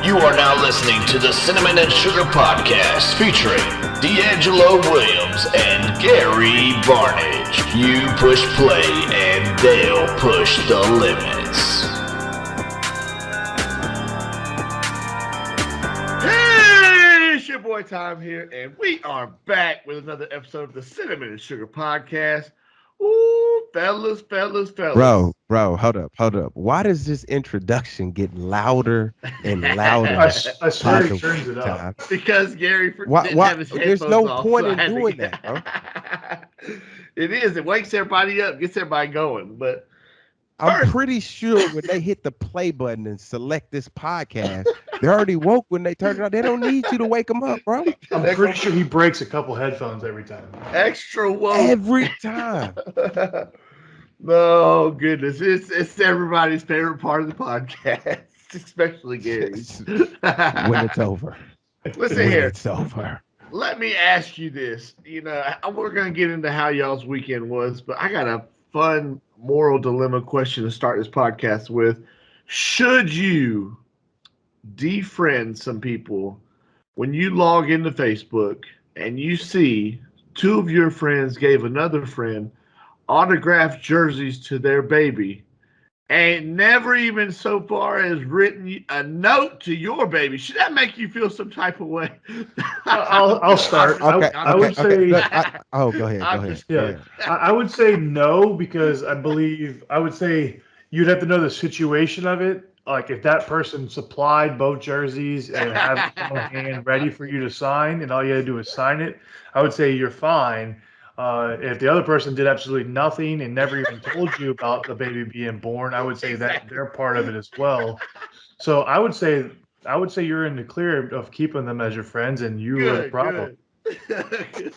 You are now listening to the Cinnamon and Sugar Podcast featuring DeAngelo Williams and Gary Barnidge. You push play and they'll push the limits. Hey, it's your boy Tom here, and we are back with another episode of the Cinnamon and Sugar Podcast. Ooh, fellas. Bro, hold up. Why does this introduction get louder and louder? I swear he turns it up. Because Gary didn't have his headphones There's no off, point so in I had to doing get- that, bro. It is. It wakes everybody up, gets everybody going. But I'm pretty sure when they hit the play button and select this podcast, they're already woke when they turn it on. They don't need you to wake them up, bro. I'm pretty sure he breaks a couple headphones every time. extra woke. Every time. No, goodness. It's everybody's favorite part of the podcast, especially Gary's. When it's over. Listen When here. it's over. Let me ask you this. You know, we're going to get into how y'all's weekend was, but I got a fun moral dilemma question to start this podcast with. Should you defriend some people when you log into Facebook and you see two of your friends gave another friend autographed jerseys to their baby and never even so far as written a note to your baby? Should that make you feel some type of way? I'll start. Okay. I would say, Go ahead. yeah, I would say no, because I would say you'd have to know the situation of it. Like if that person supplied both jerseys and have it on hand ready for you to sign, and all you had to do is sign it, I would say you're fine. If the other person did absolutely nothing and never even told you about the baby being born, I would say that they're part of it as well. So I would say you're in the clear of keeping them as your friends, and you are the problem. Good.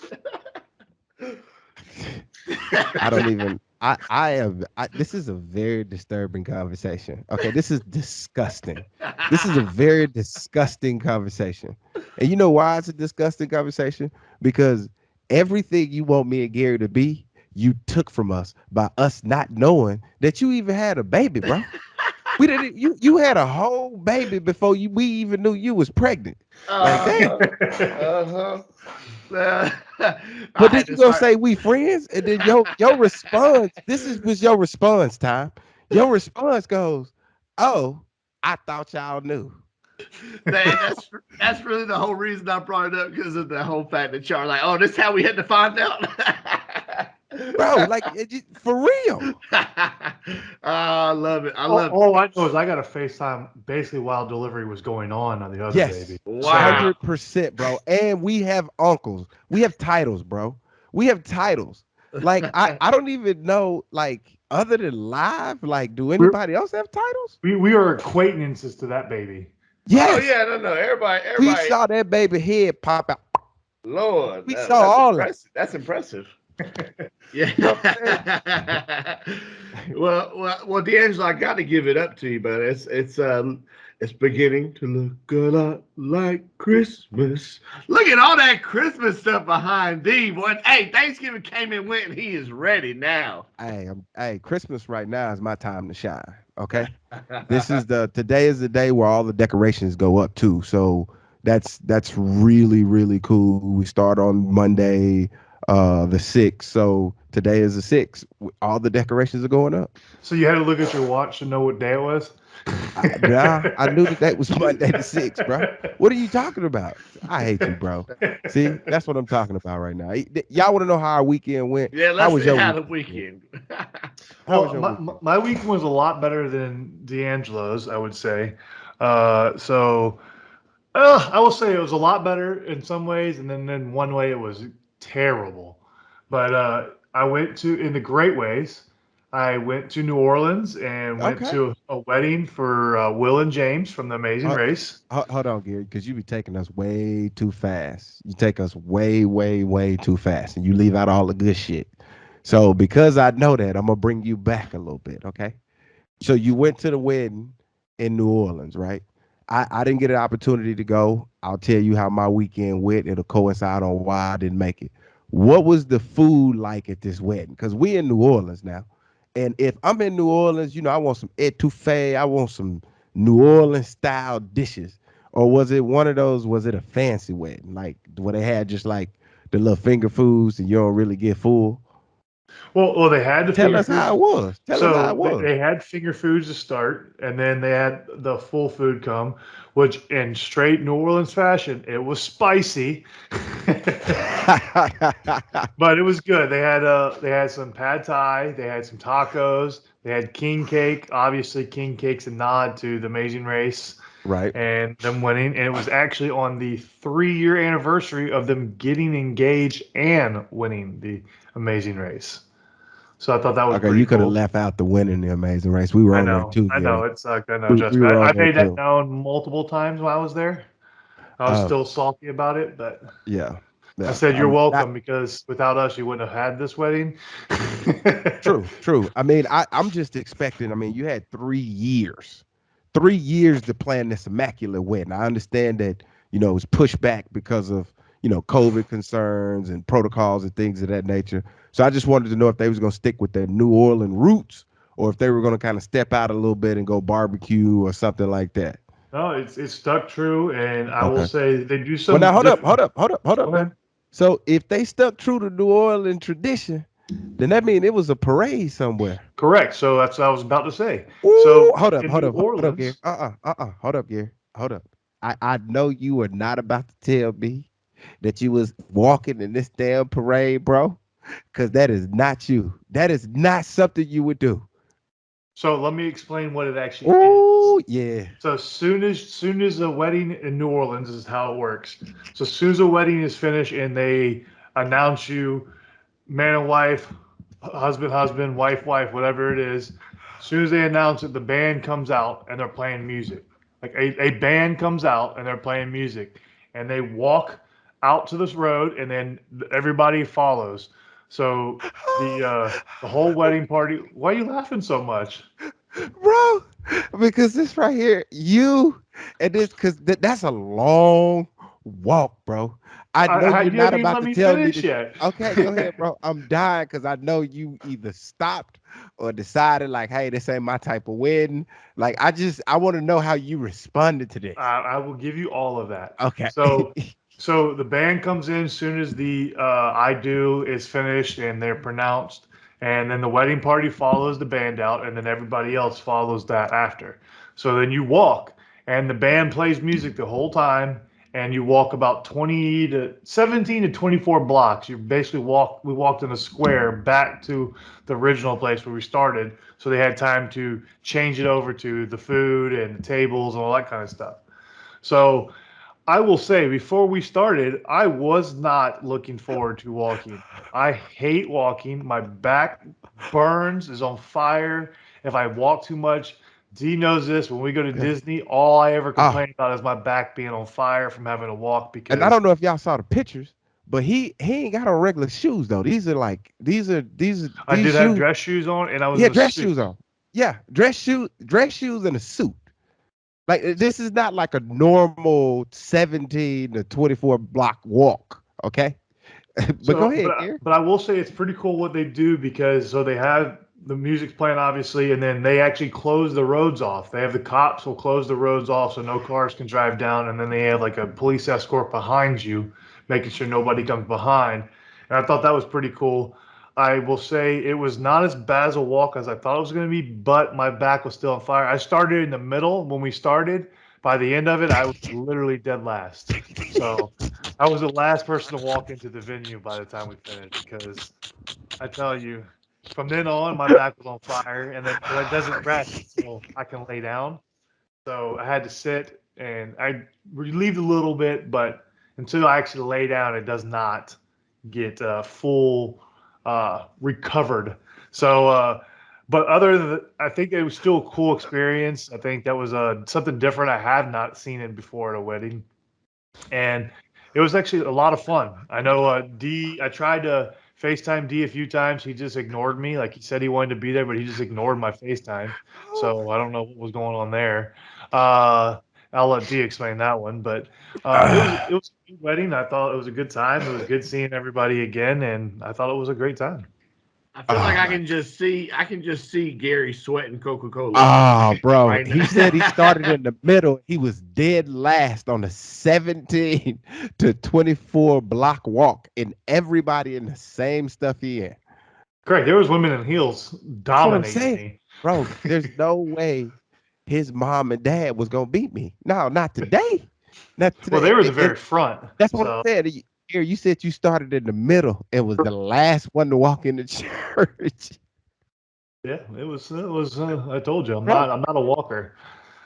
This is a very disturbing conversation. Okay, this is disgusting. This is a very disgusting conversation. And you know why it's a disgusting conversation? Because everything you want me and Gary to be, you took from us by us not knowing that you even had a baby, bro. We didn't. You had a whole baby before we even knew you was pregnant. But then you gonna say we friends, and then your response. Was your response, Tom. Your response goes, "Oh, I thought y'all knew." That's really the whole reason I brought it up, because of the whole fact that y'all are like, oh, this is how we had to find out. Bro, like for real. I love it. All I know is I got a FaceTime basically while delivery was going on the other baby. Wow. 100%, bro. And we have uncles. We have titles, bro. We have titles. Like I don't even know, like, other than live, like, do anybody else have titles? We are acquaintances to that baby. Yes. Oh yeah, no. Everybody. We saw that baby head pop out. Lord, We saw all of it. That's impressive. Yeah. well, DeAngelo, I got to give it up to you, but it's beginning to look a lot like Christmas. Look at all that Christmas stuff behind D. Boy, hey, Thanksgiving came and went, and he is ready now. Hey, Christmas right now is my time to shine. Okay, today is the day where all the decorations go up too. So that's really, really cool. We start on Monday, the 6th. So today is the 6th. All the decorations are going up. So you had to look at your watch to know what day it was? I knew that was Monday the 6th, bro. What are you talking about? I hate you, bro. See, that's what I'm talking about right now. Y'all want to know how our weekend went? Yeah, let's see how the weekend. My weekend was a lot better than DeAngelo's, I would say. I will say it was a lot better in some ways, and then in one way it was terrible. But I went in the great ways. I went to New Orleans and went to a wedding for Will and James from The Amazing Race. Hold on, Gary, because you be taking us way too fast. You take us way, way, way too fast, and you leave out all the good shit. So because I know that, I'm going to bring you back a little bit, okay? So you went to the wedding in New Orleans, right? I didn't get an opportunity to go. I'll tell you how my weekend went. It'll coincide on why I didn't make it. What was the food like at this wedding? Because we in New Orleans now. And if I'm in New Orleans, I want some etouffee. I want some New Orleans style dishes. or was it one of those? Was it a fancy wedding, like where they had just like the little finger foods and you don't really get full? Well, they had the Tell finger us how foods. it was. Tell us how it So was. they had finger foods to start, and then they had the full food come, which in straight New Orleans fashion, it was spicy, but it was good. They had some pad thai, they had some tacos, they had king cake. Obviously, king cake's a nod to the Amazing Race Right. and them winning, and it was actually on the 3-year anniversary of them getting engaged and winning the Amazing Race. So I thought that was Okay, pretty you could have cool. left out the winning the Amazing Race. We were on there too, I Gary. know it sucked. I know. We, Trust we me. were on I there made that too. known multiple times while I was there. I was Uh, still salty about it, but yeah, I yeah. said, I "You're mean, welcome," because without us, you wouldn't have had this wedding. true. I mean, I'm just expecting. I mean, you had 3 years, 3 years to plan this immaculate wedding. I understand that it was pushed back because of COVID concerns and protocols and things of that nature. So I just wanted to know if they was gonna stick with their New Orleans roots or if they were gonna kind of step out a little bit and go barbecue or something like that. No, it's stuck true, and I will Okay. say they do Well, now some hold up, different. hold up, hold up, hold Go up now. ahead. So if they stuck true to New Orleans tradition, then that means it was a parade somewhere. Correct. So that's what I was about to say. Ooh, So hold up, in hold New up, hold up, Gary. Orleans, Hold up, Gary. Hold up. I know you are not about to tell me that you was walking in this damn parade, bro. Cause that is not you. That is not something you would do. so let me explain what it actually is. Ooh, yeah. So soon as a wedding in New Orleans is how it works. So as soon as a wedding is finished and they announce you man and wife, husband, wife, whatever it is. As soon as they announce it, the band comes out and they're playing music. Like a band comes out and they're playing music, and they walk out to this road, and then everybody follows. So the whole wedding party. Why are you laughing so much? Bro, because this right here, you and this, because that's a long walk, bro. I know you're You not haven't even about let to me tell me finish that. yet. Okay, go ahead, bro. I'm dying because I know you either stopped or decided, like, hey, this ain't my type of wedding. Like, I want to know how you responded to this. I will give you all of that. Okay. So the band comes in as soon as the "I Do" is finished and they're pronounced, and then the wedding party follows the band out, and then everybody else follows that after. So then you walk, and the band plays music the whole time, and you walk about 17 to 24 blocks. You basically walk. We walked in a square back to the original place where we started, so they had time to change it over to the food and the tables and all that kind of stuff. So I will say, before we started, I was not looking forward to walking. I hate walking. My back burns, is on fire. If I walk too much, D knows this. When we go to Okay. Disney, all I ever Ah, complain about is my back being on fire from having to walk and I because don't know if y'all saw the pictures, but he ain't got on regular shoes though. These are I these did have shoes. dress shoes on and I was Yeah, in a dress suit. shoes on. Yeah, dress shoes and a suit. Like this is not like a normal 17 to 24 block walk. Okay. But go So, ahead, Gary. but I will say it's pretty cool what they do because so they have the music playing obviously, and then they actually close the roads off. They have the cops will close the roads off so no cars can drive down, and then they have like a police escort behind you, making sure nobody comes behind. And I thought that was pretty cool. I will say it was not as bad as a walk as I thought it was going to be, but my back was still on fire. I started in the middle when we started. By the end of it, I was literally dead last. So I was the last person to walk into the venue by the time we finished because I tell you, from then on, my back was on fire, and then it doesn't rest until I can lay down. So I had to sit, and I relieved a little bit, but until I actually lay down, it does not get full recovered. So, but other than that, I think it was still a cool experience. I think that was something different. I have not seen it before at a wedding, and it was actually a lot of fun. I know D. I tried to FaceTime D a few times. He just ignored me. Like he said he wanted to be there, but he just ignored my FaceTime. So I don't know what was going on there. Uh, I'll let D explain that one. But it was a good wedding. I thought it was a good time. It was good seeing everybody again, and I thought it was a great time. I feel Oh, like I my can just see Gary sweating Coca-Cola. Oh, bro. Right He now. said he started in the middle. He was dead last on a 17 to 24 block walk, and everybody in the same stuff he in. Correct. There was women in heels That's what I'm dominating saying. me. Bro, there's no way his mom and dad was gonna beat me. No, not today. Not Well, today. they were the very front. That's what So I said. Here, you said you started in the middle and was the last one to walk into church. yeah, it was. I told you, Bro, I'm not a walker.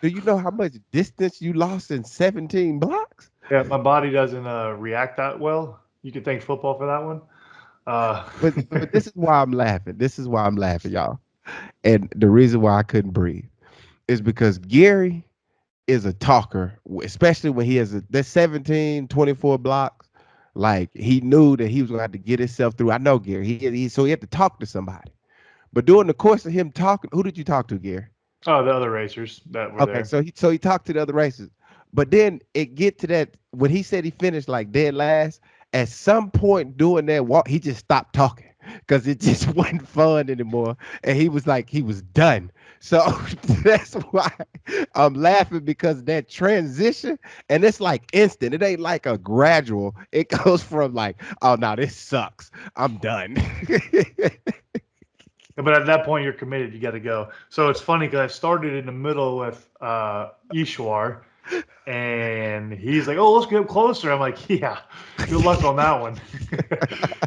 do you know how much distance you lost in 17 blocks? Yeah, my body doesn't react that well. You could thank football for that one. But this is why I'm laughing. This is why I'm laughing, y'all. And the reason why I couldn't breathe is because Gary is a talker, especially when he has the 17, 24 blocks. Like he knew that he was gonna have to get himself through. I know Gary. So he had to talk to somebody. But during the course of him talking, who did you talk to, Gary? Oh, the other racers that were Okay, there. so he talked to the other racers. But then it get to that when he said he finished like dead last, at some point during that walk, he just stopped talking because it just wasn't fun anymore. And he was like, he was done. So that's why I'm laughing, because that transition, and it's like instant. It ain't like a gradual. It goes from like, oh no, this sucks. I'm done. But at that point, you're committed. You got to go. So it's funny because I started in the middle with Ishwar, and he's like, "Oh, let's get closer." I'm like, "Yeah, good luck on that one."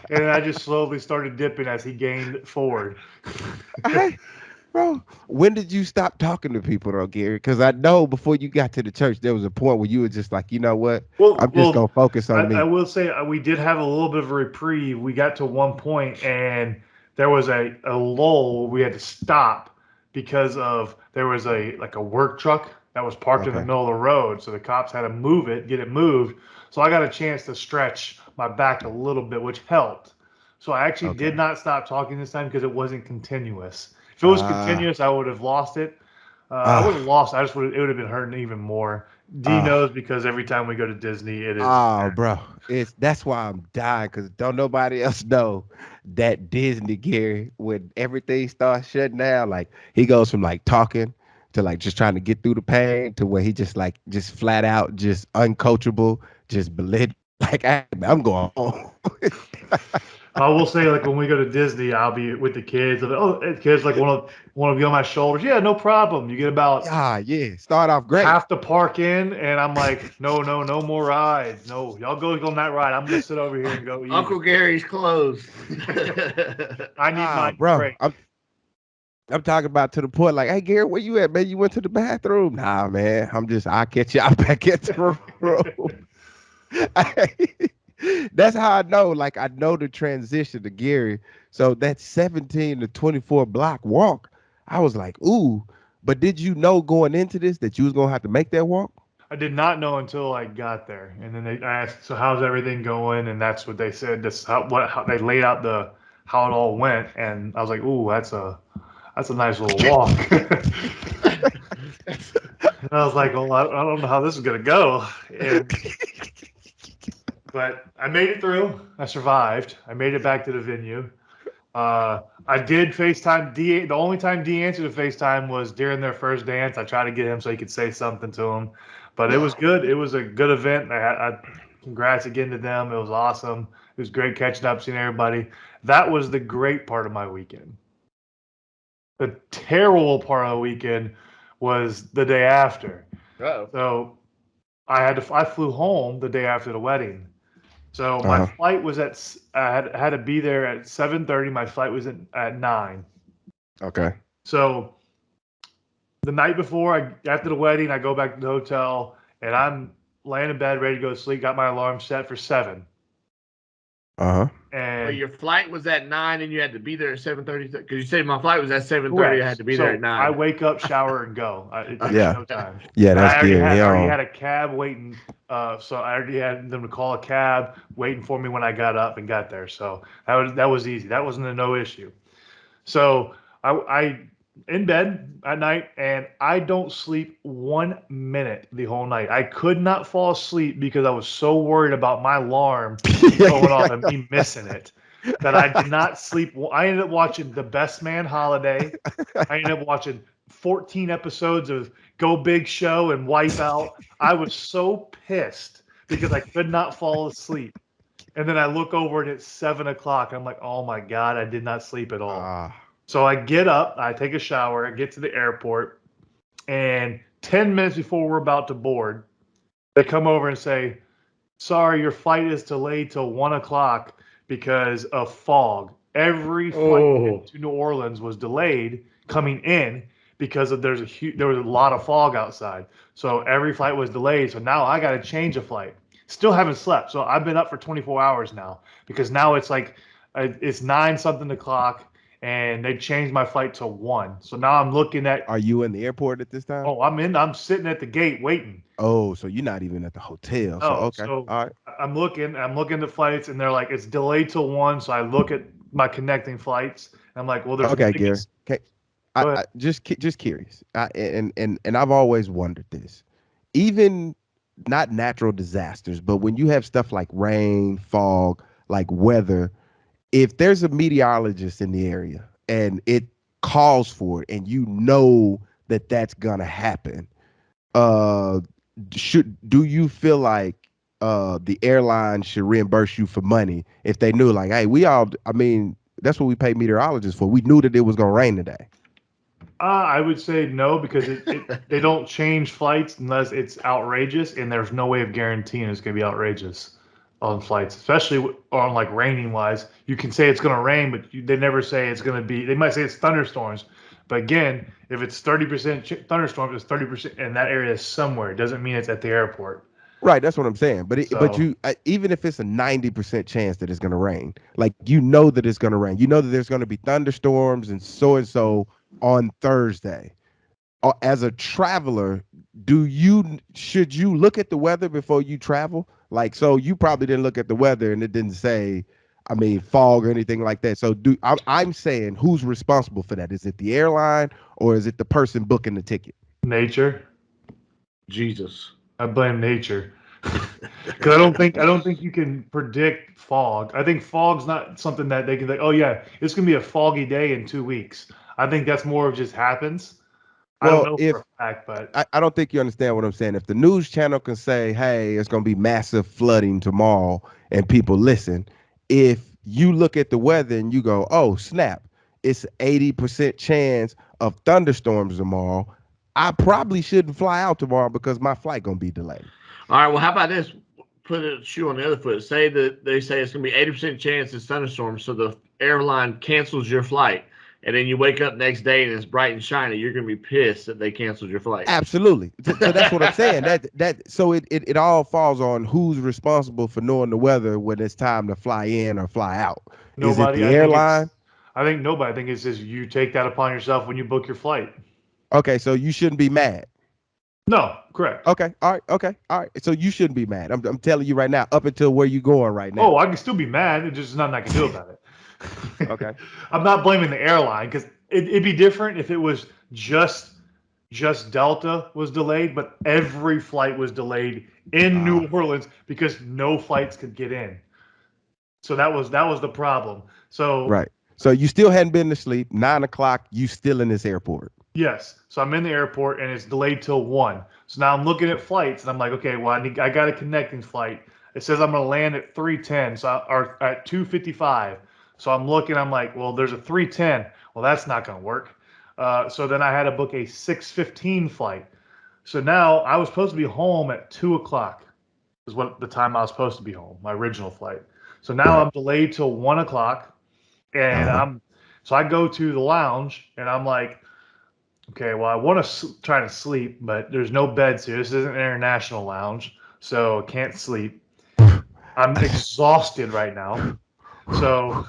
And I just slowly started dipping as he gained forward. Hey, bro, when did you stop talking to people though, Gary? Because I know before you got to the church, there was a point where you were just like, you know what? I'm just gonna focus on me. I will say we did have a little bit of a reprieve. We got to one point, and there was a lull where we had to stop because there was a work truck that was parked in the Okay. middle of the road. So the cops had to move it, get it moved. So I got a chance to stretch my back a little bit, which helped. So I actually Okay. did not stop talking this time because it wasn't continuous. If it was continuous, I would have lost it. I wouldn't have lost. It would have been hurting even more. D knows because every time we go to Disney, it is. Oh, bro, that's why I'm dying, because don't nobody else know that Disney Gary, when everything starts shutting down, like he goes from like talking to like just trying to get through the pain to where he just flat out just uncoachable, just belittled. Like I'm going home. I will say, like when we go to Disney, I'll be with the kids. Like, oh, kids like want to be on my shoulders. Yeah, no problem. You get about Yeah. Start off great. half the park in, and I'm like, no more rides. No, y'all go on that ride. I'm gonna sit over here and go eat. Uncle Gary's closed. I need my bro. break. I'm talking about to the point like, hey Gary, where you at, man? You went to the bathroom? Nah, man. I'll catch y'all back at the room. That's how I know. Like I know the transition to Gary. So that 17 to 24 block walk, I was like, ooh. But did you know going into this that you was gonna have to make that walk? I did not know until I got there, and then they asked, "So how's everything going?" And that's what they said. That's how they laid out how it all went, and I was like, "Ooh, that's a nice little walk." And I was like, "Well, I don't know how this is gonna go." But I made it through. I survived. I made it back to the venue. I did FaceTime D. The only time D answered the FaceTime was during their first dance. I tried to get him so he could say something to him, but it was good. It was a good event. Congrats again to them. It was awesome. It was great catching up, seeing everybody. That was the great part of my weekend. The terrible part of the weekend was the day after. Uh-oh. So I flew home the day after the wedding. So my flight was I had to be there at 7:30. My flight was at 9. Okay. So the night before, after the wedding, I go back to the hotel and I'm laying in bed ready to go to sleep. Got my alarm set for 7. And But your flight was at 9 and you had to be there at 7:30? Because you said my flight was at 7:30. I had to be there at 9. I wake up, shower, and go. It takes no time. Yeah, that's I good. already had a cab waiting. So I already had them to call a cab waiting for me when I got up and got there. So that was easy. That wasn't no issue. So I in bed at night, and I don't sleep 1 minute the whole night. I could not fall asleep because I was so worried about my alarm going off and me missing it. that I did not sleep. I ended up watching The Best Man Holiday. I ended up watching 14 episodes of Go Big Show and Wipeout. I was so pissed because I could not fall asleep. And then I look over and it's 7 o'clock. I'm like, oh my God, I did not sleep at all. So I get up, I take a shower, I get to the airport, and 10 minutes before we're about to board, they come over and say, sorry, your flight is delayed till 1 o'clock because of fog. Every flight to New Orleans was delayed coming in because there was a lot of fog outside. So every flight was delayed. So now I got to change a flight. Still haven't slept. So I've been up for 24 hours now because now it's like it's 9 something o'clock and they changed my flight to 1. So now I'm looking at. Are you in the airport at this time? Oh, I'm sitting at the gate waiting. Oh, so you're not even at the hotel. So okay. So all right. I'm looking at the flights and they're like, it's delayed till 1. So I look at my connecting flights and I'm like, well, there's okay, Gary. Okay. I just curious. And I've always wondered this. Even not natural disasters, but when you have stuff like rain, fog, like weather, if there's a meteorologist in the area and it calls for it and you know that that's gonna happen, do you feel like the airline should reimburse you for money if they knew, like, hey, that's what we pay meteorologists for. We knew that it was gonna rain today. I would say no, because they don't change flights unless it's outrageous, and there's no way of guaranteeing it's going to be outrageous on flights, especially on like raining wise. You can say it's going to rain, but they never say it's going to be. They might say it's thunderstorms, but again, if it's 30% thunderstorms, it's 30% in that area somewhere. It doesn't mean it's at the airport. Right, that's what I'm saying. But even if it's a 90% chance that it's going to rain, like you know that it's going to rain, you know that there's going to be thunderstorms and so on Thursday. As a traveler, should you look at the weather before you travel? Like, so you probably didn't look at the weather and it didn't say, fog or anything like that. So I'm saying, who's responsible for that? Is it the airline or is it the person booking the ticket? Nature. Jesus. I blame nature. Because I don't think you can predict fog. I think fog's not something that they can think, oh yeah, it's gonna be a foggy day in 2 weeks. I think that's more of just happens. Well, I don't know for a fact, but I don't think you understand what I'm saying. If the news channel can say, hey, it's gonna be massive flooding tomorrow, and people listen, if you look at the weather and you go, oh snap, it's 80% chance of thunderstorms tomorrow, I probably shouldn't fly out tomorrow because my flight gonna be delayed. All right. Well, how about this? Put a shoe on the other foot. Say that they say it's gonna be 80% chance it's thunderstorms, so the airline cancels your flight, and then you wake up next day and it's bright and shiny. You're gonna be pissed that they canceled your flight. Absolutely. So that's what I'm saying. So it all falls on who's responsible for knowing the weather when it's time to fly in or fly out. Nobody. Is it the airline? I think nobody. I think it's just you take that upon yourself when you book your flight. Okay, so you shouldn't be mad. No, correct. Okay, all right. So you shouldn't be mad. I'm telling you right now, up until where you going right now. Oh, I can still be mad. It's just nothing I can do about it. Okay. I'm not blaming the airline because it'd be different if it was just Delta was delayed, but every flight was delayed in New Orleans because no flights could get in. So that was the problem. So right. So you still hadn't been to sleep. 9 o'clock. You still in this airport. Yes. So I'm in the airport and it's delayed till 1. So now I'm looking at flights and I'm like, okay, well, I got a connecting flight. It says I'm going to land at 3:10, or at 2:55. So I'm looking, I'm like, well, there's a 3:10. Well, that's not going to work. So then I had to book a 6:15 flight. So now I was supposed to be home at 2 o'clock is what the time I was supposed to be home, my original flight. So now I'm delayed till 1 o'clock. And so I go to the lounge and I'm like, okay, well, I want to try to sleep, but there's no beds here. This isn't an international lounge, so I can't sleep. I'm exhausted right now. So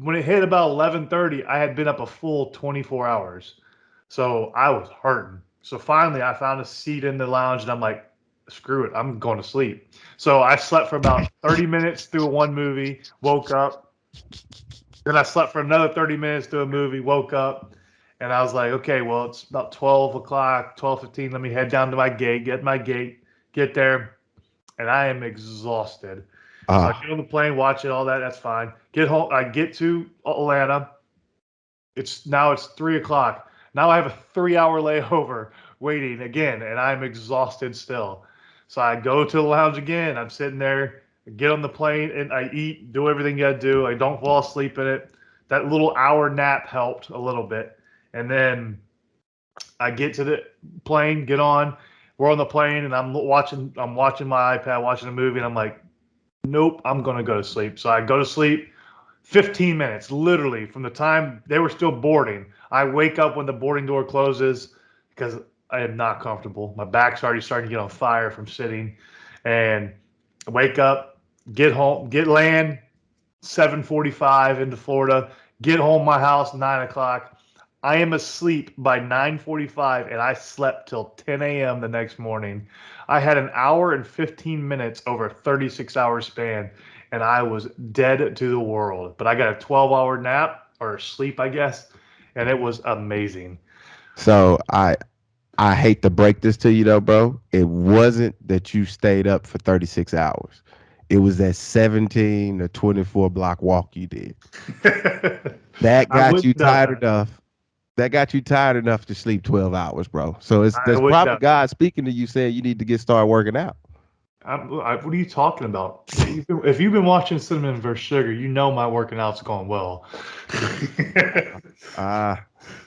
when it hit about 11:30, I had been up a full 24 hours. So I was hurting. So finally, I found a seat in the lounge, and I'm like, screw it, I'm going to sleep. So I slept for about 30 minutes through one movie, woke up. Then I slept for another 30 minutes through a movie, woke up. And I was like, okay, well, it's about 12 o'clock, 12:15. Let me head down to my gate, get there. And I am exhausted. So I get on the plane, watch it, all that. That's fine. Get home. I get to Atlanta. It's 3:00. Now I have a 3-hour layover waiting again, and I'm exhausted still. So I go to the lounge again. I'm sitting there, get on the plane, and I eat, do everything you gotta do. I don't fall asleep in it. That little hour nap helped a little bit. And then I get to the plane, get on. We're on the plane, and I'm watching my iPad, watching a movie, and I'm like, nope, I'm gonna go to sleep. So I go to sleep. 15 minutes, literally, from the time they were still boarding. I wake up when the boarding door closes because I am not comfortable. My back's already starting to get on fire from sitting. And I wake up, get home, land 7:45 into Florida, get home my house 9:00. I am asleep by 9:45, and I slept till 10 a.m. the next morning. I had an hour and 15 minutes over a 36-hour span, and I was dead to the world. But I got a 12-hour nap, or sleep, I guess, and it was amazing. So I hate to break this to you though, bro. It wasn't that you stayed up for 36 hours. It was that 17 to 24 block walk you did. That got you tired enough. That got you tired enough to sleep 12 hours, bro. So there's probably God speaking to you saying you need to get started working out. What are you talking about? If you've been watching Cinnamon vs. Sugar, you know my working out's going well.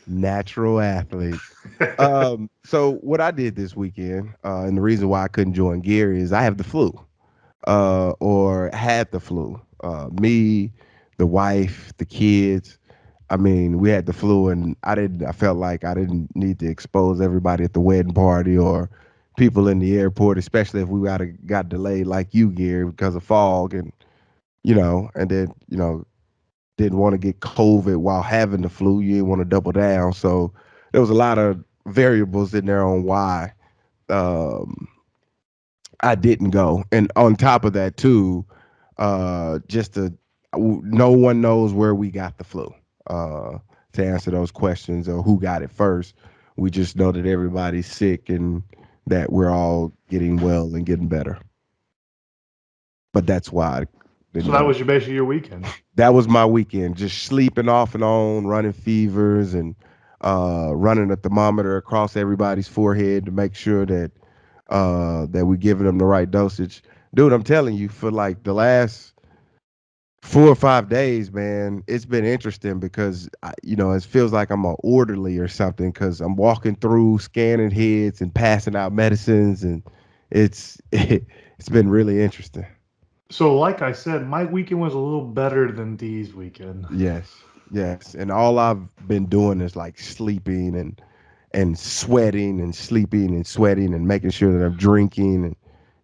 Natural athlete. So what I did this weekend, and the reason why I couldn't join Gary is I have the flu, or had the flu. Me, the wife, the kids. I mean, we had the flu, and I felt like I didn't need to expose everybody at the wedding party or people in the airport, especially if we got delayed like you, Gary, because of fog, and and then didn't want to get COVID while having the flu. You didn't want to double down, so there was a lot of variables in there on why I didn't go. And on top of that, too, no one knows where we got the flu. To answer those questions or who got it first, we just know that everybody's sick and that we're all getting well and getting better. But that's why. So that was basically your weekend. That was my weekend, just sleeping off and on, running fevers and running a thermometer across everybody's forehead to make sure that we're giving them the right dosage. Dude, I'm telling you, for like the last 4 or 5 days, man, it's been interesting because it feels like I'm an orderly or something because I'm walking through, scanning heads and passing out medicines, and it's been really interesting. So, like I said, my weekend was a little better than Dee's weekend. Yes, and all I've been doing is like sleeping and sweating and sleeping and sweating and making sure that I'm drinking and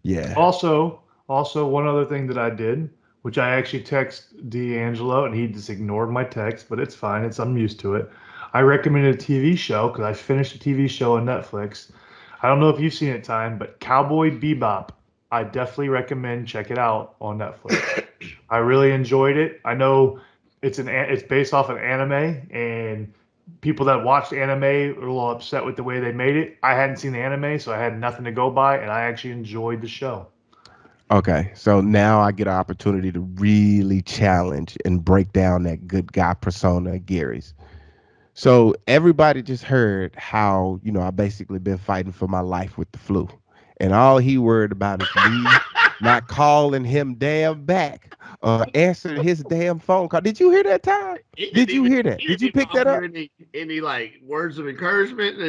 yeah. Also, one other thing that I did, which I actually text DeAngelo, and he just ignored my text, but it's fine. I'm used to it. I recommended a TV show because I finished a TV show on Netflix. I don't know if you've seen it, Time, but Cowboy Bebop. I definitely recommend check it out on Netflix. I really enjoyed it. I know it's based off of anime, and people that watched anime are a little upset with the way they made it. I hadn't seen the anime, so I had nothing to go by, and I actually enjoyed the show. Okay, so now I get an opportunity to really challenge and break down that good guy persona of Gary's. So everybody just heard how, I basically been fighting for my life with the flu. And all he worried about is me not calling him damn back or answering his damn phone call. Did you hear that, Tom? Did you hear that? Did you pick that up? Any like words of encouragement?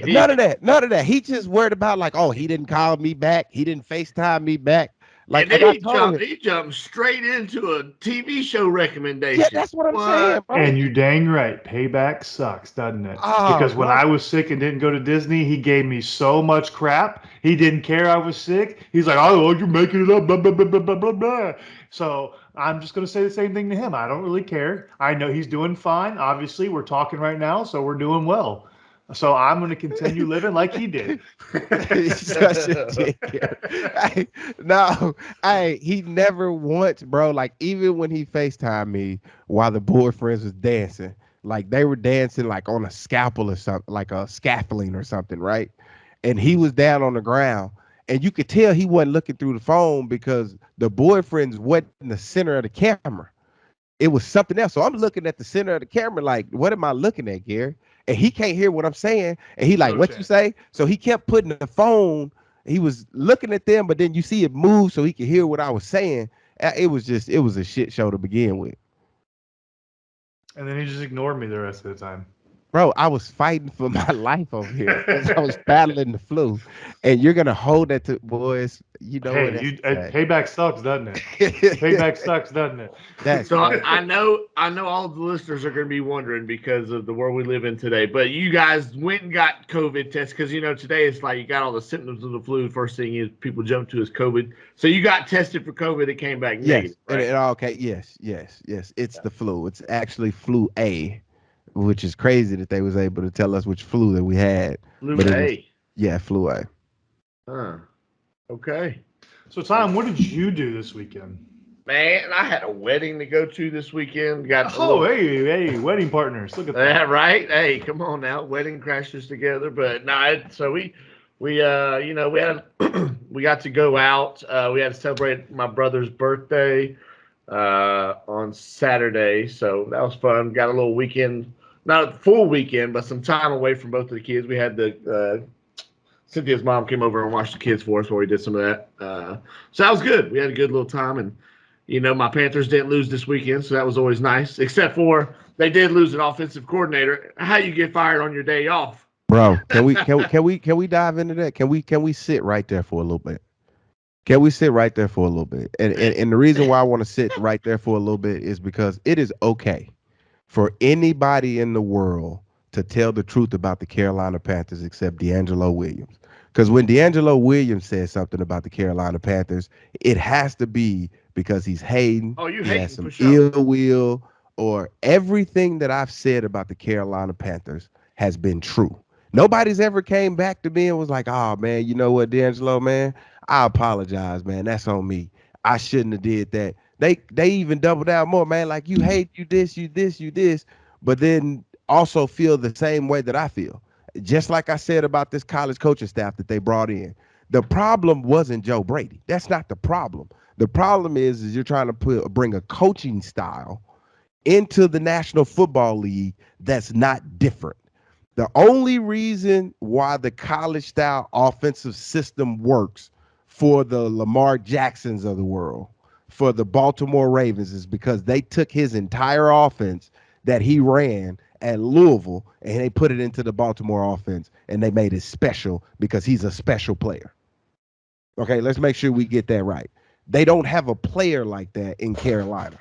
None of that. He just worried about like, oh, he didn't call me back. He didn't FaceTime me back. Like he jumped straight into a TV show recommendation. Yeah, that's what I'm saying, bro. And you dang right. Payback sucks, doesn't it? Because when I was sick and didn't go to Disney, he gave me so much crap. He didn't care I was sick. He's like, oh, you're making it up, blah, blah, blah, blah, blah, blah. So I'm just going to say the same thing to him. I don't really care. I know he's doing fine. Obviously, we're talking right now, so we're doing well. So I'm going to continue living like he did. He's such a dick. He never once, bro. Like even when he FaceTimed me while the boyfriends was dancing, like they were dancing like on a scalpel or something, like a scaffolding or something, right? And he was down on the ground, And you could tell he wasn't looking through the phone because the boyfriend's wasn't in the center of the camera. It was something else. So I'm looking at the center of the camera like, what am I looking at, Gary? And he can't hear what I'm saying. And he like, what you say? So he kept putting the phone. He was looking at them, but then you see it move so he could hear what I was saying. It was a shit show to begin with. And then he just ignored me the rest of the time. Bro, I was fighting for my life over here. I was battling the flu. And you're going to hold that to boys. You know what? Payback sucks, doesn't it? Payback sucks, doesn't it? So I know all of the listeners are going to be wondering because of the world we live in today. But you guys went and got COVID tests because, today it's like you got all the symptoms of the flu. First thing is people jump to is COVID. So you got tested for COVID. It came back negative. Yes, yes. It's the flu. It's actually flu A, which is crazy that they was able to tell us which flu that we had. Flu A. Flu A. Huh. Okay. So, Tom, what did you do this weekend? Man, I had a wedding to go to this weekend. Hey, wedding partners. Look at that. Right? Hey, come on now. Wedding crashes together. But no, so we got to go out. We had to celebrate my brother's birthday on Saturday. So that was fun. Got a little weekend, not a full weekend, but some time away from both of the kids. We had Cynthia's mom came over and watched the kids for us while we did some of that. So that was good. We had a good little time. And, my Panthers didn't lose this weekend, so that was always nice, except for they did lose an offensive coordinator. How you get fired on your day off? Bro, can we dive into that? Can we sit right there for a little bit? Can we sit right there for a little bit? And the reason why I want to sit right there for a little bit is because it is okay for anybody in the world to tell the truth about the Carolina Panthers except DeAngelo Williams. Because when DeAngelo Williams says something about the Carolina Panthers, it has to be because he's hating. Oh, he has some ill will, or everything that I've said about the Carolina Panthers has been true. Nobody's ever came back to me and was like, oh, man, you know what, DeAngelo, man, I apologize, man. That's on me. I shouldn't have did that. They even double down more, man. Like, you hate, you this. But then also feel the same way that I feel. Just like I said about this college coaching staff that they brought in. The problem wasn't Joe Brady. That's not the problem. The problem is you're trying to bring a coaching style into the National Football League that's not different. The only reason why the college style offensive system works for the Lamar Jacksons of the world, for the Baltimore Ravens, is because they took his entire offense that he ran at Louisville and they put it into the Baltimore offense and they made it special because he's a special player. Okay, let's make sure we get that right. They don't have a player like that in Carolina.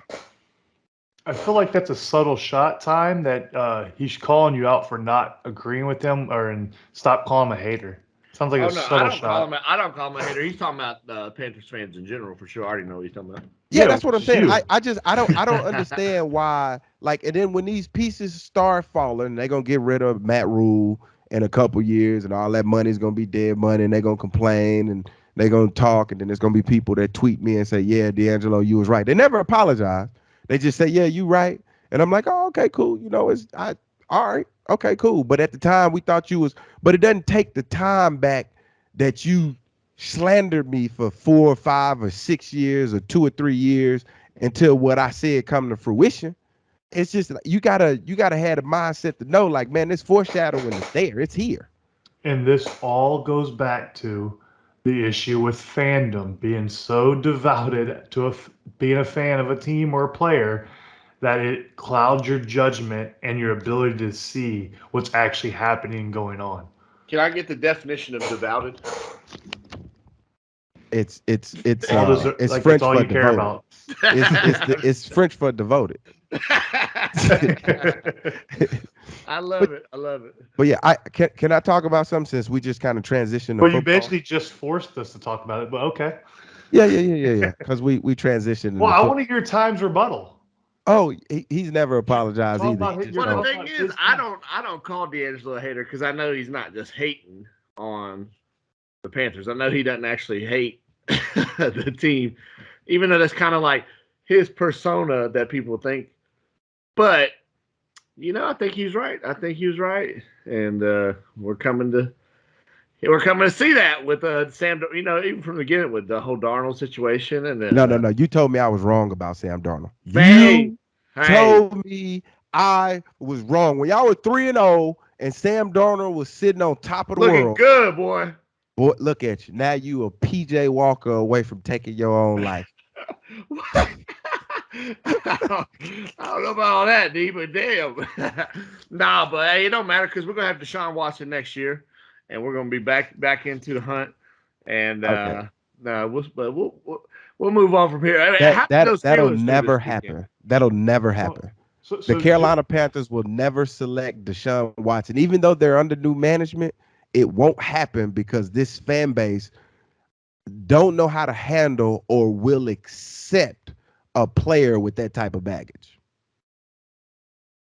I feel like that's a subtle shot, time that he's calling you out for not agreeing with him and stop calling him a hater. Sounds like subtle shot. I don't call him a hater. He's talking about Panthers fans in general for sure. I already know what he's talking about. Yeah, that's what I'm saying. I don't understand why. Like, and then when these pieces start falling, they're gonna get rid of Matt Rule in a couple years, and all that money's gonna be dead money, and they're gonna complain and they're gonna talk, and then there's gonna be people that tweet me and say, "Yeah, DeAngelo, you was right." They never apologize. They just say, "Yeah, you right," and I'm like, "Oh, okay, cool. All right, okay, cool." But at the time, we thought you was. But it doesn't take the time back that you slandered me for 4 or 5 or 6 years or 2 or 3 years until what I said come to fruition. It's just you gotta have the mindset to know, like, man, this foreshadowing is there. It's here. And this all goes back to the issue with fandom, being so devoted to being a fan of a team or a player that it clouds your judgment and your ability to see what's actually happening and going on. Can I get the definition of devoted? It's French for you care about. It's French for devoted. I love it. But yeah, can I talk about something since we just kind of transitioned? Well, you basically just forced us to talk about it, but okay. Yeah. Because we transitioned. Well, I want to hear Time's rebuttal. Oh, he's never apologized either. Well, the thing is, I don't call DeAngelo a hater because I know he's not just hating on the Panthers. I know he doesn't actually hate the team, even though that's kind of like his persona that people think. But I think he's right. And we're coming to we're coming to see that with Sam. Even from the beginning with the whole Darnold situation, and then No. You told me I was wrong about Sam Darnold. Hey, You told me I was wrong when y'all were 3-0 and Sam Darnold was sitting on top of the looking world. good, boy. Boy, look at you. Now you a PJ Walker away from taking your own life. I don't know about all that, D, but damn. Nah, but hey, it don't matter because we're gonna have Deshaun Watson next year, and we're gonna be back into the hunt. And Okay. we'll move on from here. I mean, That'll never happen. That'll never happen. So The Carolina Panthers will never select Deshaun Watson, even though they're under new management. It won't happen because this fan base don't know how to handle or will accept a player with that type of baggage.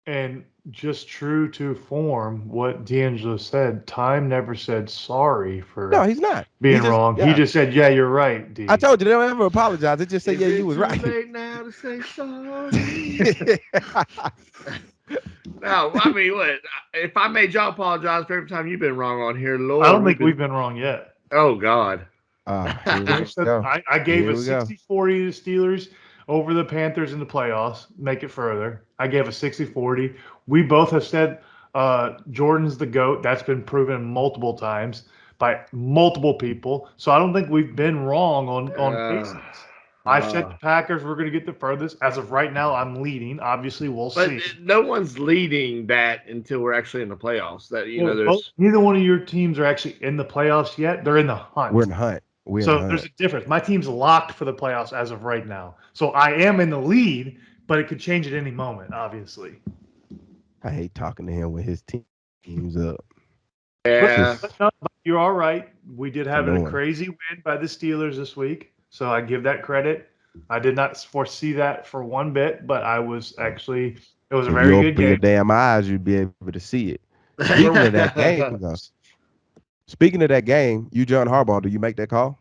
And just true to form, what DeAngelo said, time never said sorry for No, he's not being wrong. Yeah. He just said, yeah, you're right, D. I told you, they don't ever apologize. They just say, yeah, you was right. Late now to say sorry. No, I mean, what? If I made y'all apologize for every time you've been wrong on here, Lord. I don't think we've been wrong yet. Oh, God. I gave a 60-40 to Steelers over the Panthers in the playoffs, make it further. I gave a 60-40. We both have said Jordan's the GOAT. That's been proven multiple times by multiple people. So I don't think we've been wrong on cases. I've said the Packers were going to get the furthest. As of right now, I'm leading. Obviously, we'll see. But no one's leading that until we're actually in the playoffs. Neither one of your teams are actually in the playoffs yet. They're in the hunt. We're in the hunt. There's a difference. My team's locked for the playoffs as of right now. So I am in the lead, but it could change at any moment, obviously. I hate talking to him when his team's up. Yeah. But you're all right. We did have a crazy win by the Steelers this week, so I give that credit. I did not foresee that for one bit, but I was actually – it was a very good game. Open your damn eyes, you'd be able to see it. Speaking of that game, you John Harbaugh, do you make that call?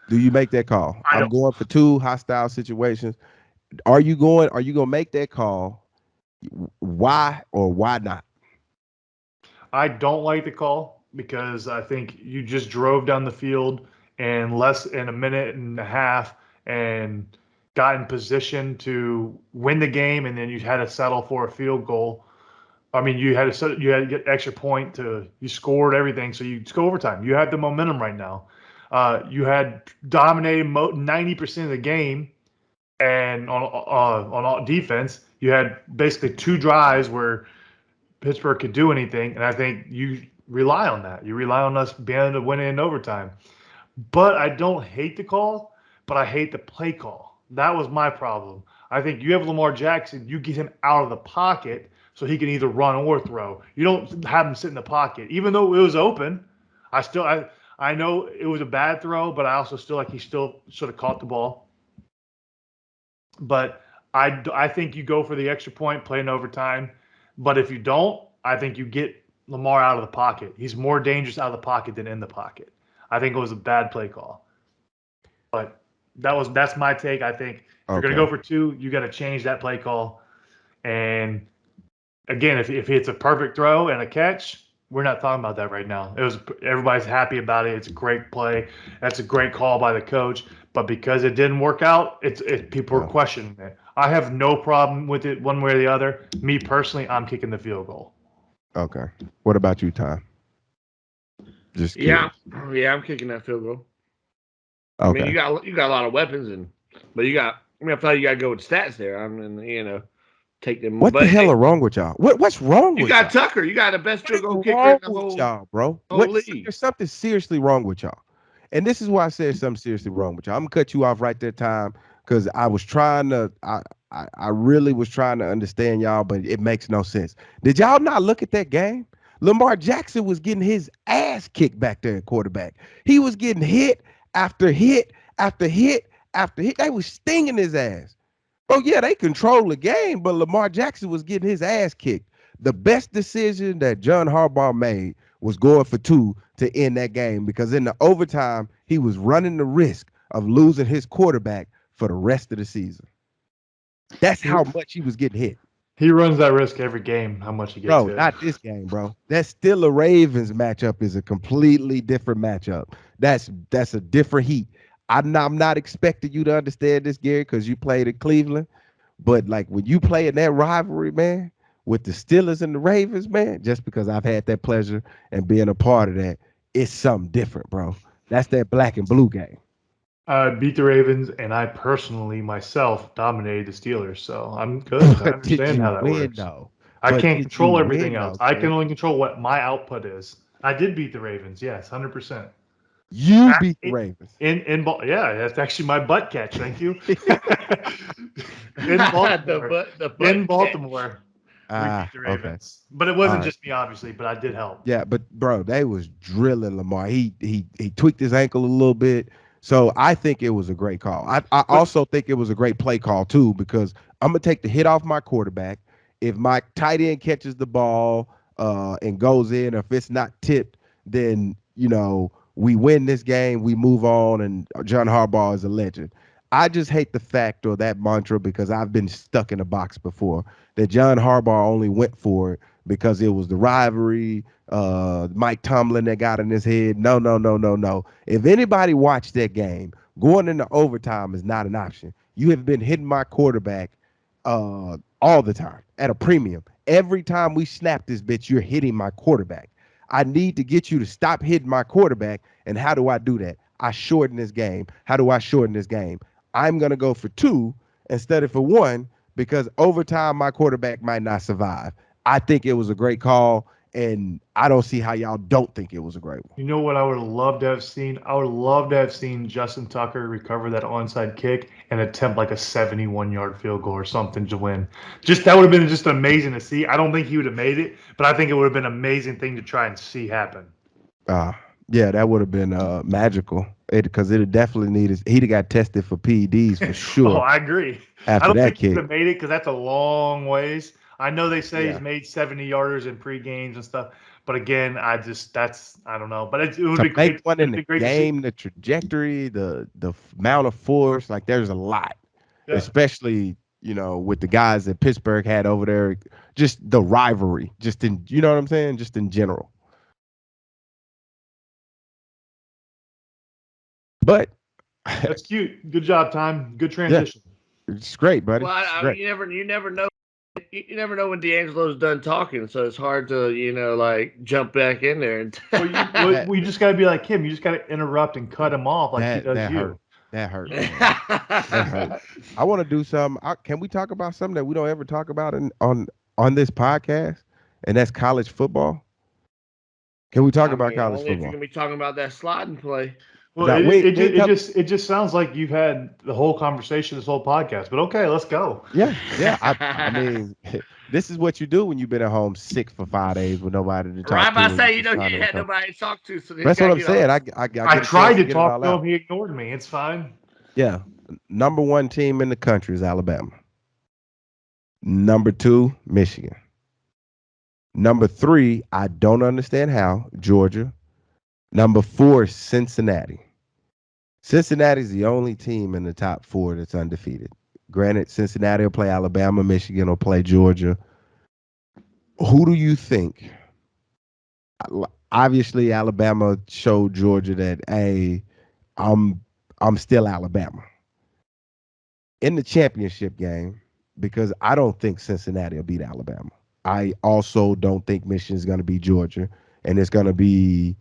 Do you make that call? I'm going for 2 hostile situations. Are you going to make that call? Why or why not? I don't like the call because I think you just drove down the field in less than a minute and a half and got in position to win the game, and then you had to settle for a field goal. I mean, you had to get extra point you scored everything, so you go overtime. You had the momentum right now. You had dominated 90% of the game, and on defense, you had basically 2 drives where Pittsburgh could do anything, and I think you rely on that. You rely on us being able to win it in overtime. But I don't hate the call, but I hate the play call. That was my problem. I think you have Lamar Jackson, you get him out of the pocket so he can either run or throw. You don't have him sit in the pocket. Even though it was open, I know it was a bad throw, but I also still like he still should have caught the ball. But I think you go for the extra point, play in overtime. But if you don't, I think you get Lamar out of the pocket. He's more dangerous out of the pocket than in the pocket. I think it was a bad play call. But that's my take. I think if you're going to go for 2, you got to change that play call. And again, if it's a perfect throw and a catch, we're not talking about that right now. Everybody's happy about it. It's a great play. That's a great call by the coach. But because it didn't work out, people are questioning it. I have no problem with it one way or the other. Me personally, I'm kicking the field goal. Okay. What about you, Tom? Just curious. Yeah, I'm kicking that field goal. Okay. I mean, you got a lot of weapons, but I thought you got to go with stats there. I mean, take them. What the hell are wrong with y'all? What's wrong with y'all? You got Tucker. You got the best field goal kicker in the whole y'all, bro. league. There's something seriously wrong with y'all. And this is why I said something seriously wrong with y'all. I'm gonna cut you off right there, Tom, because I was trying to I really was trying to understand y'all, but it makes no sense. Did y'all not look at that game? Lamar Jackson was getting his ass kicked back there at quarterback. He was getting hit after hit after hit after hit. They was stinging his ass. Oh, yeah, they control the game, but Lamar Jackson was getting his ass kicked. The best decision that John Harbaugh made was going for 2 to end that game, because in the overtime, he was running the risk of losing his quarterback for the rest of the season. That's how much he was getting hit. He runs that risk every game, how much he gets Bro, hit. not this game, bro. That still a Ravens matchup is a completely different matchup. That's a different heat. I'm not expecting you to understand this, Gary, because you played in Cleveland. But like when you play in that rivalry, man, with the Steelers and the Ravens, man, just because I've had that pleasure and being a part of that, it's something different, bro. That's that black and blue game. I beat the Ravens, and I personally myself dominated the Steelers, so I'm good. I But did understand you how that win works. though? I But can't did you control everything win else. though, I can sir? only control what my output is. I did beat the Ravens, yes, 100%. You beat the Ravens. Yeah, that's actually my butt catch. Thank you. In Baltimore, the butt in Baltimore, we beat the Okay. Ravens, but it All wasn't right. just me, obviously. But I did help. Yeah, but bro, they was drilling Lamar. He tweaked his ankle a little bit. So I think it was a great call. I But also think it was a great play call too, because I'm gonna take the hit off my quarterback. If my tight end catches the ball and goes in, or if it's not tipped, then we win this game, we move on, and John Harbaugh is a legend. I just hate the fact or that mantra because I've been stuck in a box before that John Harbaugh only went for it because it was the rivalry, Mike Tomlin that got in his head. No, no, no, no, no. If anybody watched that game, going into overtime is not an option. You have been hitting my quarterback all the time at a premium. Every time we snap this bitch, you're hitting my quarterback. I need to get you to stop hitting my quarterback. And how do I do that? I shorten this game. How do I shorten this game? I'm going to go for 2 instead of for 1 because overtime my quarterback might not survive. I think it was a great call, and I don't see how y'all don't think it was a great one. you know what I would love to have seen? I would love to have seen Justin Tucker recover that onside kick and attempt like a 71-yard field goal or something to win. Just that would have been just amazing to see. I don't think he would have made it, but I think it would have been an amazing thing to try and see happen. Uh, yeah, that would have been magical. Because it definitely needed. He'd have got tested for PEDs for Oh, sure I agree. I after don't that think he would kick. have made it because that's a long ways. I know they say he's Yeah. made 70-yarders in pre-games and stuff, but again, I don't know. But it would To be make great. one It in would the be great to see. game, the trajectory, the amount of force, like there's a lot, Yeah. especially with the guys that Pittsburgh had over there, just the rivalry, just in you know what I'm saying, just in general. But That's cute. Good job, Time. Good yeah, transition. it's great, buddy. Well, It's great. you never know. You never know when DeAngelo's done talking, so it's hard to like jump back in there. And That We just got to be like him. You just got to interrupt and cut him off like he that does that hurt. you. That hurt, man. That hurt. I want to do some. Can we talk about something that we don't ever talk about on this podcast, and that's college football? Can we talk I about mean, college only if you're football? gonna be talking about that sliding play. Well, Now, we ain't talk- it just sounds like you've had the whole conversation, this whole podcast. But okay, let's go. Yeah, yeah. I mean, this is what you do when you've been at home sick for 5 days with nobody to Right, talk to. I And say, just trying you to had come. nobody to talk to, so you That's what gotta I'm get on. saying. I get I a chance tried to to get it talk all to out. him. He ignored me. It's fine. Yeah, number 1 team in the country is Alabama. Number 2, Michigan. Number 3, I don't understand how, Georgia. Number 4, Cincinnati. Cincinnati's the only team in the top 4 that's undefeated. Granted, Cincinnati will play Alabama, Michigan will play Georgia. Who do you think? Obviously, Alabama showed Georgia that, hey, I'm still Alabama in the championship game because I don't think Cincinnati will beat Alabama. I also don't think Michigan's going to beat Georgia, and it's going to be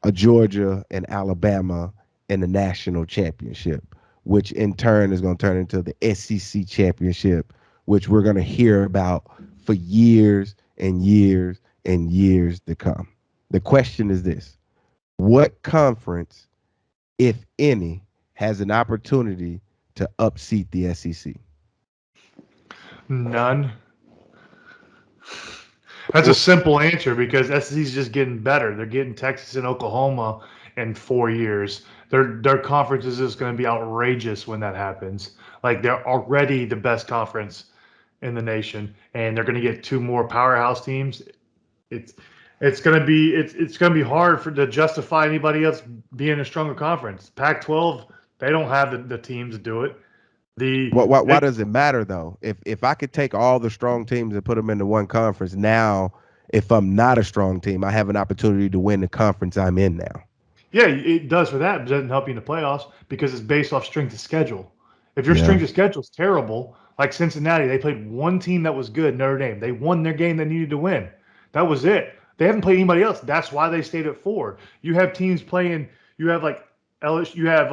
a Georgia and Alabama in the national championship, which in turn is going to turn into the SEC championship, which we're going to hear about for years and years and years to come. The question is this: what conference, if any, has an opportunity to upseat the SEC? None. That's a simple answer because SEC's just getting better. They're getting Texas and Oklahoma in 4 years. Their conference is just going to be outrageous when that happens. Like they're already the best conference in the nation, and they're going to get 2 more powerhouse teams. It's it's going to be hard for to justify anybody else being a stronger conference. Pac-12, they don't have the teams to do it. Why does it matter though? If I could take all the strong teams and put them into one conference, now if I'm not a strong team, I have an opportunity to win the conference I'm in now. Yeah, it does for that, but it doesn't help you in the playoffs because it's based off strength of schedule. If your Yeah. strength of schedule is terrible, like Cincinnati, they played one team that was good, Notre Dame. They won their game they needed to win. That was it. They haven't played anybody else. That's why they stayed at 4. You have teams playing. You have like LSU, you have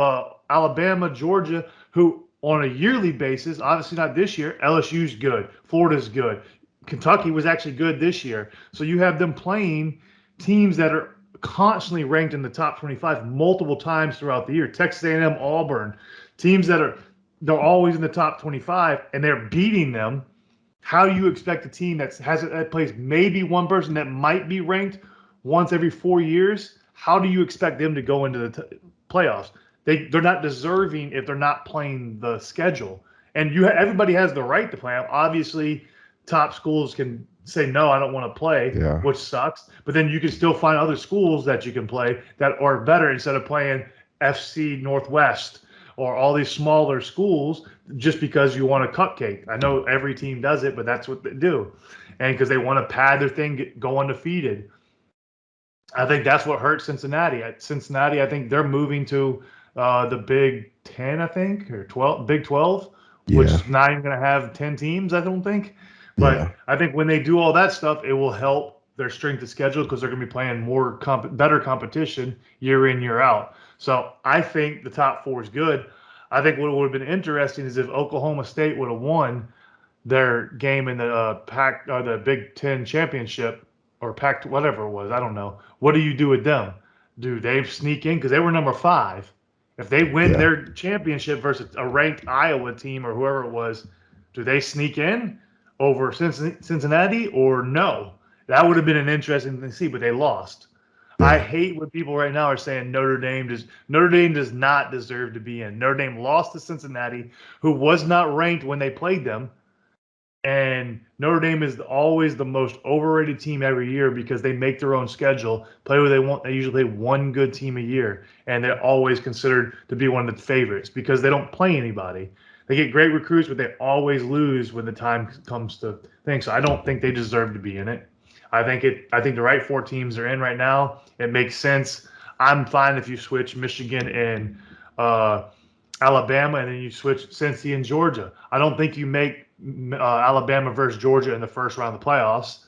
Alabama, Georgia, who on a yearly basis, obviously not this year. LSU's good. Florida's good. Kentucky was actually good this year. So you have them playing teams that are constantly ranked in the top 25 multiple times throughout the year. Texas A&M, Auburn, teams they're always in the top 25 and they're beating them. How do you expect a team that plays maybe one person that might be ranked once every 4 years? How do you expect them to go into the playoffs? They're not deserving if they're not playing the schedule. And everybody has the right to play. Obviously, top schools can say no, I don't want to play, which sucks. But then you can still find other schools that you can play that are better instead of playing FC Northwest or all these smaller schools just because you want a cupcake. I know every team does it, but that's what they do. And because they want to pad their thing, go undefeated. I think that's what hurts Cincinnati. Cincinnati, I think they're moving to the Big 10, I think, or 12, Big 12, which is not even going to have 10 teams, I don't think. But I think when they do all that stuff, it will help their strength of schedule because they're going to be playing better competition year in, year out. So I think the top 4 is good. I think what would have been interesting is if Oklahoma State would have won their game in the the Big 10 championship or Pac, whatever it was. I don't know. What do you do with them? Do they sneak in because they were number 5? If they win their championship versus a ranked Iowa team or whoever it was, do they sneak in over Cincinnati or no? That would have been an interesting thing to see, but they lost. I hate when people right now are saying Notre Dame does not deserve to be in. Notre Dame lost to Cincinnati, who was not ranked when they played them. And Notre Dame is always the most overrated team every year because they make their own schedule, play where they want. They usually play one good team a year, and they're always considered to be one of the favorites because they don't play anybody. They get great recruits, but they always lose when the time comes to things. So I don't think they deserve to be in it. I think the right 4 teams are in right now. It makes sense. I'm fine if you switch Michigan and Alabama, and then you switch Cincy and Georgia. I don't think you make Alabama versus Georgia in the first round of the playoffs.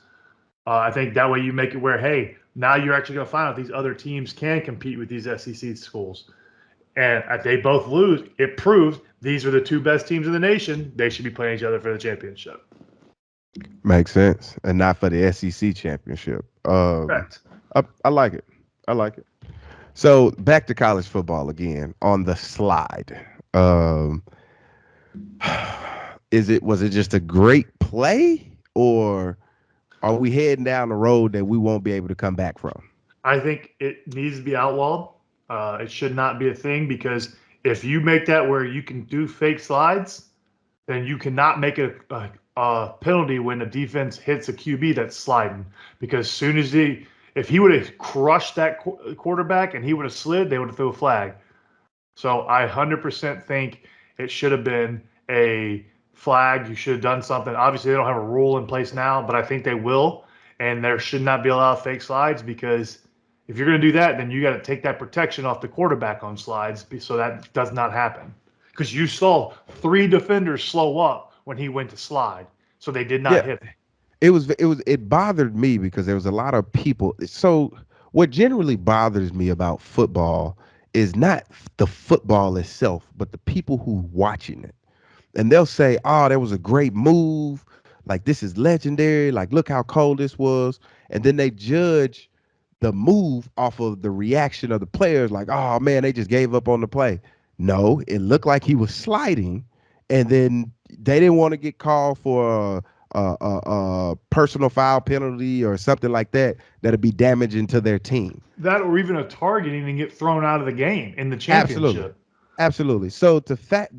I think that way you make it where, hey, now you're actually going to find out these other teams can compete with these SEC schools. And if they both lose, it proves these are the 2 best teams in the nation. They should be playing each other for the championship. Makes sense. And not for the SEC championship. Correct. I like it. I like it. So back to college football again on the slide. Was it just a great play, or are we heading down the road that we won't be able to come back from? I think it needs to be outlawed. It should not be a thing because if you make that where you can do fake slides, then you cannot make a penalty when the defense hits a QB that's sliding. Because soon as if he would have crushed that quarterback and he would have slid, they would have threw a flag. So I 100% think it should have been a flag. You should have done something. Obviously, they don't have a rule in place now, but I think they will. And there should not be allowed fake slides because if you're going to do that, then you got to take that protection off the quarterback on slides so that does not happen. Because you saw 3 defenders slow up when he went to slide, so they did not hit. It bothered me because there was a lot of people. So what generally bothers me about football is not the football itself, but the people who watching it. And they'll say, "Oh, that was a great move. Like, this is legendary. Like, look how cold this was." And then they judge the move off of the reaction of the players. Like, "Oh man, they just gave up on the play." No, it looked like he was sliding, and then they didn't want to get called for a personal foul penalty or something like that that'd be damaging to their team. That or even a targeting and get thrown out of the game in the championship. Absolutely. So the fact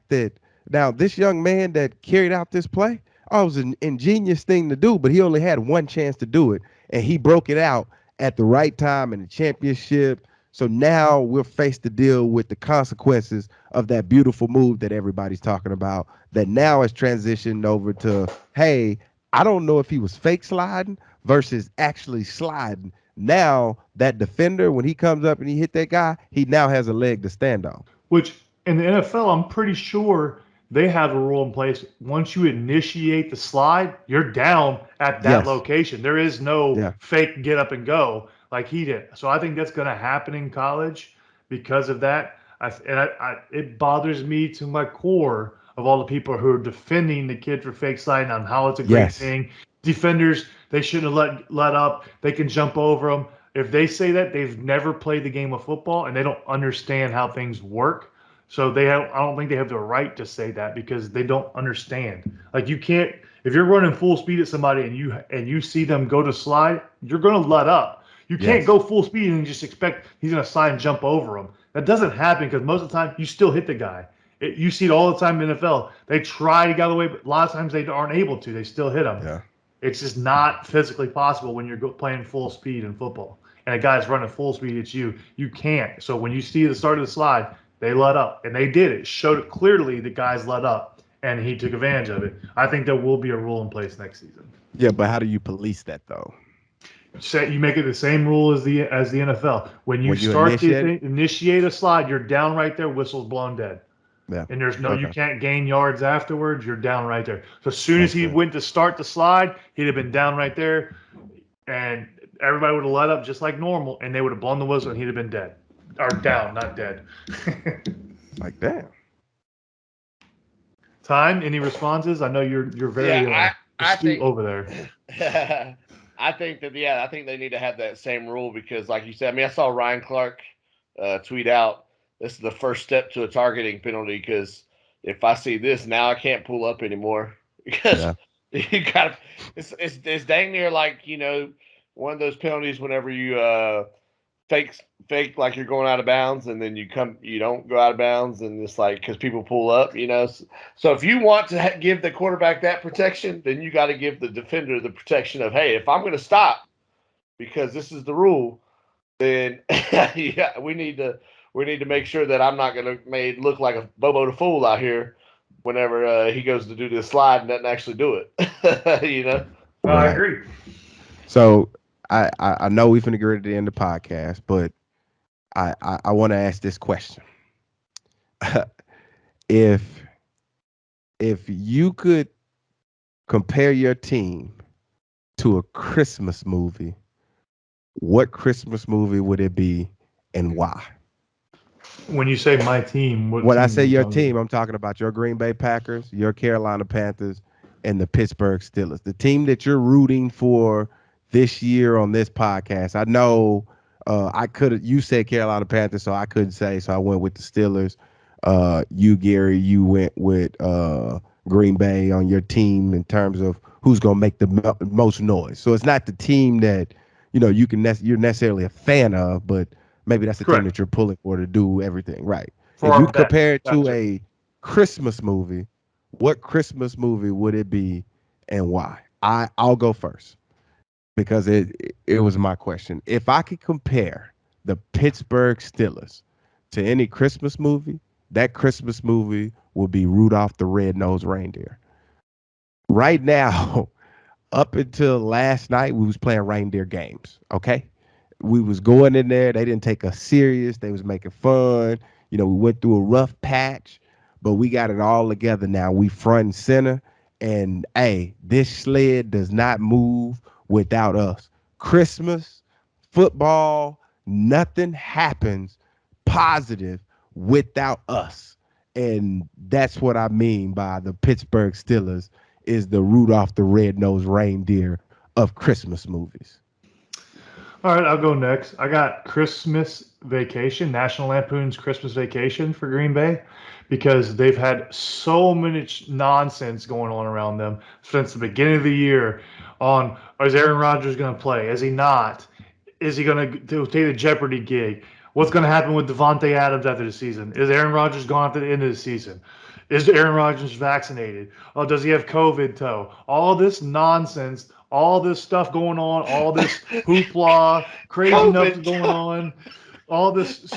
that now this young man that carried out this play, it was an ingenious thing to do, but he only had one chance to do it, and he broke it out at the right time in the championship. So now we're faced to deal with the consequences of that beautiful move that everybody's talking about, that now has transitioned over to, hey, I don't know if he was fake sliding versus actually sliding. Now that defender, when he comes up and he hit that guy, he now has a leg to stand on. Which in the NFL, I'm pretty sure they have a rule in place. Once you initiate the slide, you're down at that Yes. location. There is no Yeah. fake get up and go like he did. So I think that's going to happen in college because of that. It bothers me to my core of all the people who are defending the kid for fake sliding on how it's a great Yes. thing. Defenders, they shouldn't have let up. They can jump over them. If they say that, they've never played the game of football and they don't understand how things work. So I don't think they have the right to say that because they don't understand. Like you can't, if you're running full speed at somebody and you see them go to slide, you're going to let up. You can't Yes. go full speed and just expect he's going to slide and jump over him. That doesn't happen because most of the time you still hit the guy. You see it all the time in the NFL. They try to get out of the way, but a lot of times they aren't able to. They still hit them. Yeah. It's just not physically possible when you're playing full speed in football. And a guy's running full speed at you. You can't. So when you see the start of the slide, they let up. And they did. It showed it clearly the guys let up. And he took advantage of it. I think there will be a rule in place next season. Yeah, but how do you police that though? You make it the same rule as the NFL. When you initiate a slide, you're down right there, whistle's blown dead. Yeah. And there's no, Okay. you can't gain yards afterwards. You're down right there. So as soon as he went to start the slide, he'd have been down right there, and everybody would have let up just like normal, and they would have blown the whistle, and he'd have been dead, or down, not dead. Like that. Time? Any responses? I know you're very astute over there. I think they need to have that same rule because, like you said, I mean, I saw Ryan Clark tweet out, this is the first step to a targeting penalty because if I see this now, I can't pull up anymore because you got it's dang near like, you know, one of those penalties whenever you fake like you're going out of bounds and then you don't go out of bounds and it's like because people pull up, you know. So if you want to give the quarterback that protection, then you got to give the defender the protection of, hey, if I'm going to stop because this is the rule, then yeah, we need to make sure that I'm not going to look like a Bobo the Fool out here whenever he goes to do this slide and doesn't actually do it. You know? I agree. So I know we're finna get ready to end the podcast, but I want to ask this question. If you could compare your team to a Christmas movie, what Christmas movie would it be and why? When you say my team, when I say your team, I'm talking about your Green Bay Packers, your Carolina Panthers, and the Pittsburgh Steelers. The team that you're rooting for this year on this podcast. I know you said Carolina Panthers, so I couldn't say, so I went with the Steelers. You, Gary, you went with Green Bay on your team in terms of who's going to make the most noise. So it's not the team that, you know, you're necessarily a fan of, but maybe that's the team that you're pulling for to do everything right. If you compare it to a Christmas movie, what Christmas movie would it be and why? I'll go first because it was my question. If I could compare the Pittsburgh Steelers to any Christmas movie, that Christmas movie will be Rudolph the Red-Nosed Reindeer. Right now, up until last night, we was playing reindeer games, okay? We was going in there. They didn't take us serious. They was making fun. You know, we went through a rough patch, but we got it all together now. We front and center. And, hey, this sled does not move without us. Christmas, football, nothing happens positive without us. And that's what I mean by the Pittsburgh Steelers is the Rudolph the Red-Nosed Reindeer of Christmas movies. All right, I'll go next. I got Christmas Vacation, National Lampoon's Christmas Vacation for Green Bay, because they've had so much nonsense going on around them since the beginning of the year on, is Aaron Rodgers going to play? Is he not? Is he going to take the Jeopardy gig? What's going to happen with Devontae Adams after the season? Is Aaron Rodgers gone after the end of the season? Is Aaron Rodgers vaccinated? Oh, does he have COVID toe? All this nonsense, all this stuff going on, all this hoopla, crazy stuff going on. all this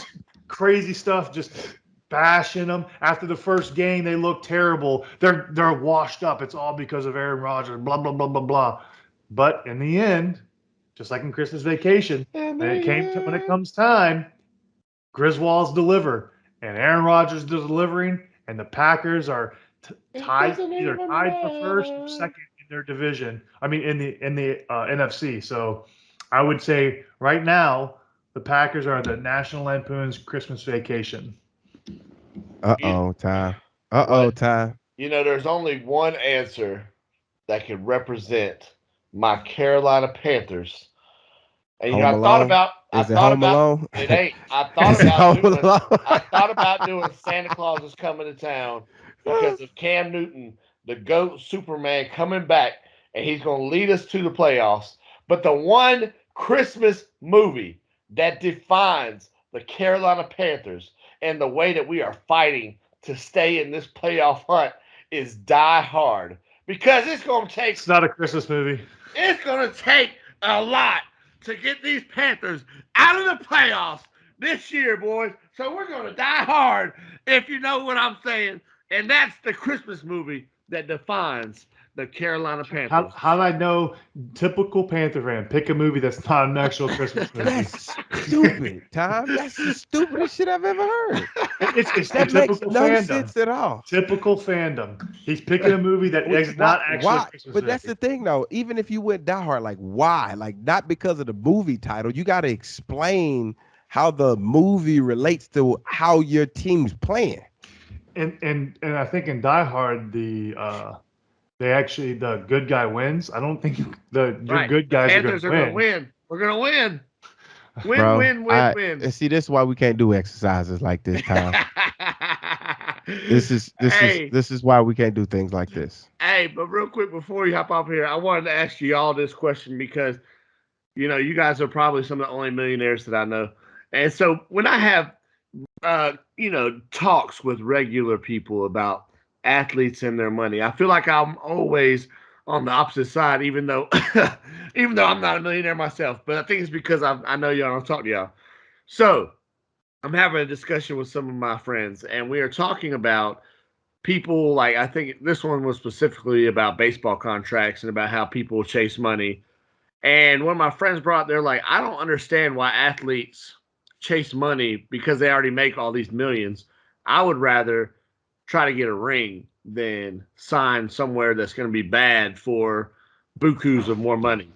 crazy stuff, just bashing them. After the first game, they look terrible. They're washed up. It's all because of Aaron Rodgers. Blah blah blah blah blah. But in the end, just like in Christmas Vacation, when it comes time, Griswolds deliver, and Aaron Rodgers is delivering, and the Packers are tied for first or second in their division. I mean, in the NFC. So I would say right now the Packers are the National Lampoon's Christmas Vacation. Ty. Ty. There's only one answer that can represent my Carolina Panthers. And I thought about it ain't. I thought about doing Santa Claus is Coming to Town because of Cam Newton, the GOAT Superman, coming back, and he's going to lead us to the playoffs. But the one Christmas movie that defines the Carolina Panthers and the way that we are fighting to stay in this playoff hunt is Die Hard. Because it's going to take... It's not a Christmas movie. It's going to take a lot to get these Panthers out of the playoffs this year, boys. So we're going to die hard, if you know what I'm saying. And that's the Christmas movie that defines the Carolina Panthers. How do I know? Typical Panther fan. Pick a movie that's not an actual Christmas movie. That's stupid, Tom. That's the stupidest shit I've ever heard. It's that makes no fandom. sense at all. Typical fandom. He's picking a movie that is not actually a Christmas movie. But that's the thing, though. Even if you went Die Hard, like, why? Like, not because of the movie title. You got to explain how the movie relates to how your team's playing. And I think in Die Hard, the good guy wins. I don't think the good guys are going to win. We're going to win. Win. See, this is why we can't do exercises like this, Tom. This is why we can't do things like this. Hey, but real quick before you hop off here, I wanted to ask you all this question because, you guys are probably some of the only millionaires that I know. And so when I have, talks with regular people about athletes and their money, I feel like I'm always on the opposite side, even though I'm not a millionaire myself. But I think it's because I know y'all don't talk to y'all. So I'm having a discussion with some of my friends, and we are talking about people, like, I think this one was specifically about baseball contracts and about how people chase money. And one of my friends brought, they're like, I don't understand why athletes chase money because they already make all these millions. I would rather try to get a ring than sign somewhere that's going to be bad for bukus of more money.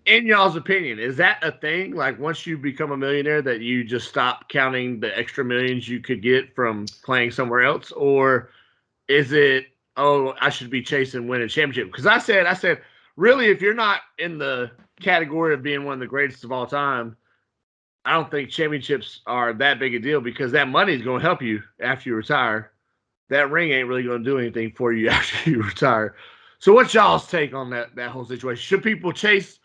In y'all's opinion, is that a thing? Like, once you become a millionaire, that you just stop counting the extra millions you could get from playing somewhere else? Or is it, I should be chasing winning championship? Because I said, really, if you're not in the category of being one of the greatest of all time, I don't think championships are that big a deal because that money is going to help you after you retire. That ring ain't really going to do anything for you after you retire. So what's y'all's take on that whole situation? Should people chase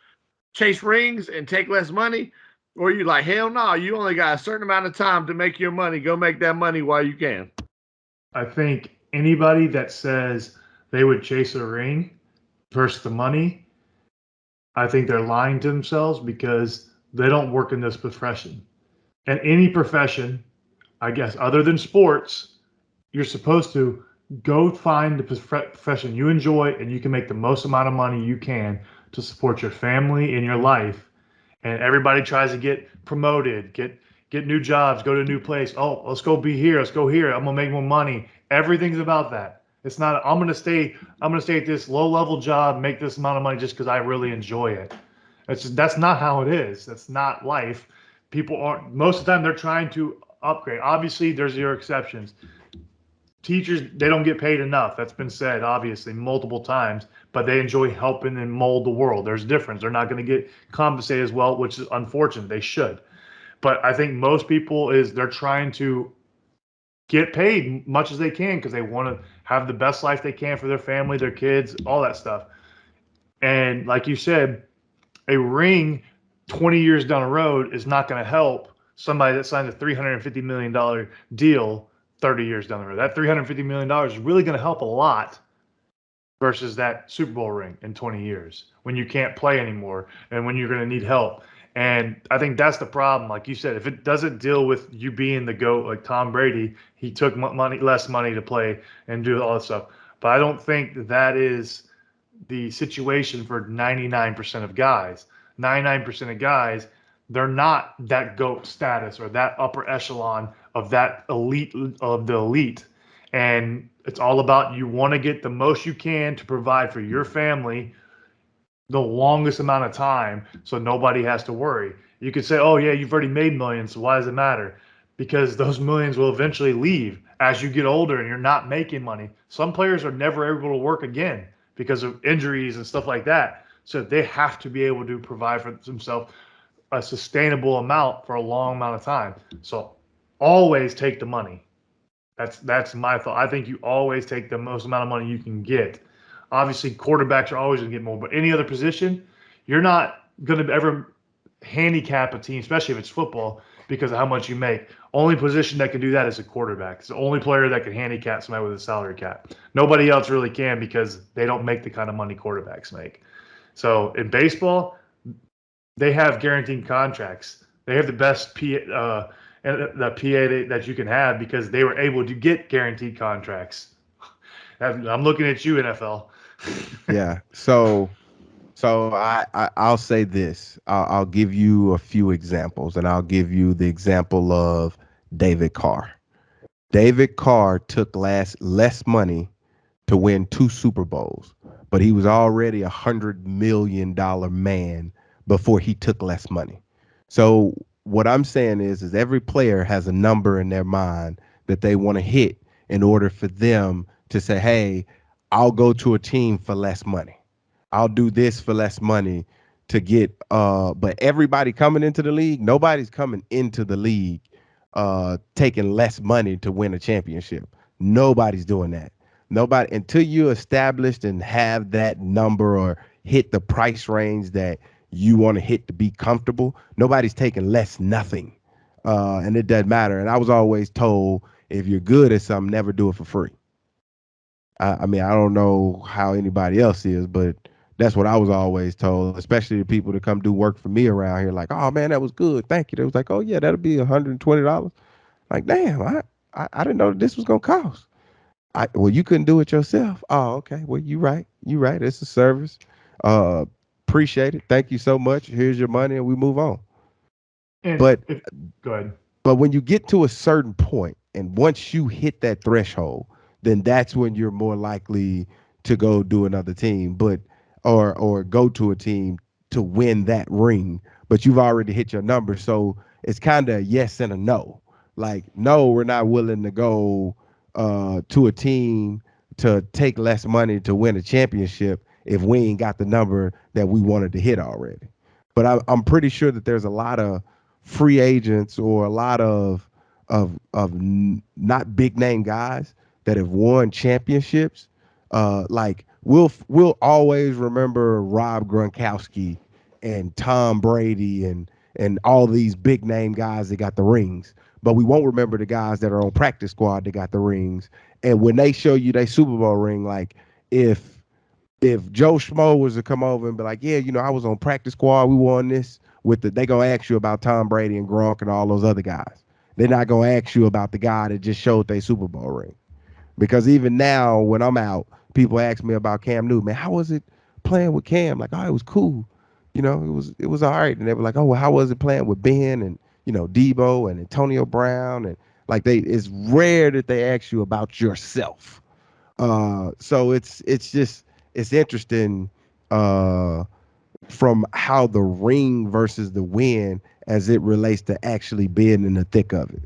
rings and take less money? Or are you like, hell no, you only got a certain amount of time to make your money. Go make that money while you can. I think anybody that says they would chase a ring versus the money, I think they're lying to themselves because they don't work in this profession. And any profession, I guess, other than sports, you're supposed to go find the profession you enjoy and you can make the most amount of money you can to support your family and your life. And everybody tries to get promoted, get new jobs, go to a new place. Oh, let's go be here. Let's go here. I'm gonna make more money. Everything's about that. It's not, I'm gonna stay at this low level job, make this amount of money just because I really enjoy it. That's not how it is. That's not life. People aren't, most of the time they're trying to upgrade. Obviously, there's your exceptions. Teachers, they don't get paid enough. That's been said, obviously, multiple times, but they enjoy helping and mold the world. There's a difference. They're not going to get compensated as well, which is unfortunate. They should. But I think most people they're trying to get paid much as they can because they want to have the best life they can for their family, their kids, all that stuff. And like you said, a ring 20 years down the road is not going to help somebody that signed a $350 million deal 30 years down the road. That $350 million is really going to help a lot versus that Super Bowl ring in 20 years when you can't play anymore and when you're going to need help. And I think that's the problem. Like you said, if it doesn't deal with you being the GOAT, like Tom Brady, he took less money to play and do all that stuff. But I don't think that is the situation for 99% of guys. 99% of guys, they're not that GOAT status or that upper echelon of that elite of the elite. And it's all about you want to get the most you can to provide for your family the longest amount of time so nobody has to worry. You could say, oh, yeah, you've already made millions, so why does it matter? Because those millions will eventually leave as you get older and you're not making money. Some players are never able to work again because of injuries and stuff like that. So they have to be able to provide for themselves a sustainable amount for a long amount of time. So always take the money. That's my thought. I think you always take the most amount of money you can get. Obviously, quarterbacks are always going to get more, but any other position, you're not going to ever handicap a team, especially if it's football, because of how much you make. Only position that can do that is a quarterback. It's the only player that can handicap somebody with a salary cap. Nobody else really can because they don't make the kind of money quarterbacks make. So in baseball, they have guaranteed contracts. They have the best PA that you can have because they were able to get guaranteed contracts. I'm looking at you, NFL. Yeah. I'll say this. I'll give you a few examples, and I'll give you the example of David Carr. David Carr took less money to win 2 Super Bowls, but he was already $100 million man before he took less money. So what I'm saying is every player has a number in their mind that they want to hit in order for them to say, hey, I'll go to a team for less money. I'll do this for less money to get but everybody coming into the league, nobody's coming into the league taking less money to win a championship. Nobody's doing that. Nobody, until you established and have that number or hit the price range that you want to hit to be comfortable, nobody's taking less nothing. And it doesn't matter. And I was always told, if you're good at something, never do it for free. I mean, I don't know how anybody else is, but that's what I was always told, especially the people that come do work for me around here. Like, oh, man, that was good. Thank you. They was like, oh, yeah, that'll be $120. Like, damn, I didn't know this was going to cost. Well, you couldn't do it yourself. Oh, okay. Well, you right. You right. It's a service. Appreciate it. Thank you so much. Here's your money, and we move on. Go ahead. But when you get to a certain point, and once you hit that threshold, then that's when you're more likely to go do another team, or go to a team to win that ring. But you've already hit your number, so it's kind of a yes and a no. Like, no, we're not willing to go to a team to take less money to win a championship if we ain't got the number that we wanted to hit already. But I'm pretty sure that there's a lot of free agents or a lot of not big name guys that have won championships. Like we'll always remember Rob Gronkowski and Tom Brady and all these big name guys that got the rings, but we won't remember the guys that are on practice squad that got the rings. And when they show you their Super Bowl ring, like if Joe Schmo was to come over and be like, yeah, I was on practice squad, we won this they gonna ask you about Tom Brady and Gronk and all those other guys. They're not gonna ask you about the guy that just showed their Super Bowl ring. Because even now, when I'm out, people ask me about Cam Newton. Man, how was it playing with Cam? Like, oh, it was cool. It was all right. And they were like, oh, well, how was it playing with Ben and, Debo and Antonio Brown? And like it's rare that they ask you about yourself. So it's interesting from how the ring versus the win as it relates to actually being in the thick of it.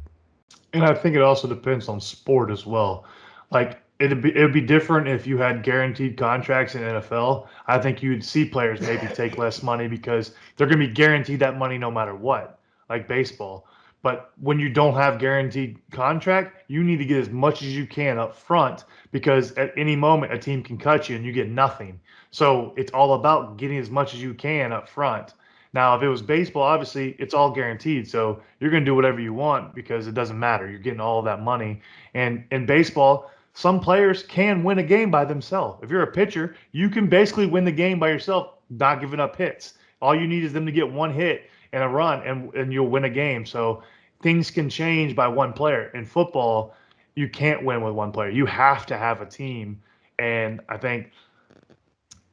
And I think it also depends on sport as well. Like it'd be different if you had guaranteed contracts in NFL. I think you would see players maybe take less money because they're going to be guaranteed that money no matter what, like baseball. But when you don't have guaranteed contract, you need to get as much as you can up front because at any moment a team can cut you and you get nothing. So it's all about getting as much as you can up front. Now, if it was baseball, obviously it's all guaranteed. So you're going to do whatever you want because it doesn't matter. You're getting all of that money. And in baseball, some players can win a game by themselves. If you're a pitcher, you can basically win the game by yourself, not giving up hits. All you need is them to get one hit, and a run, and you'll win a game. So things can change by one player. In football, you can't win with one player. You have to have a team. And I think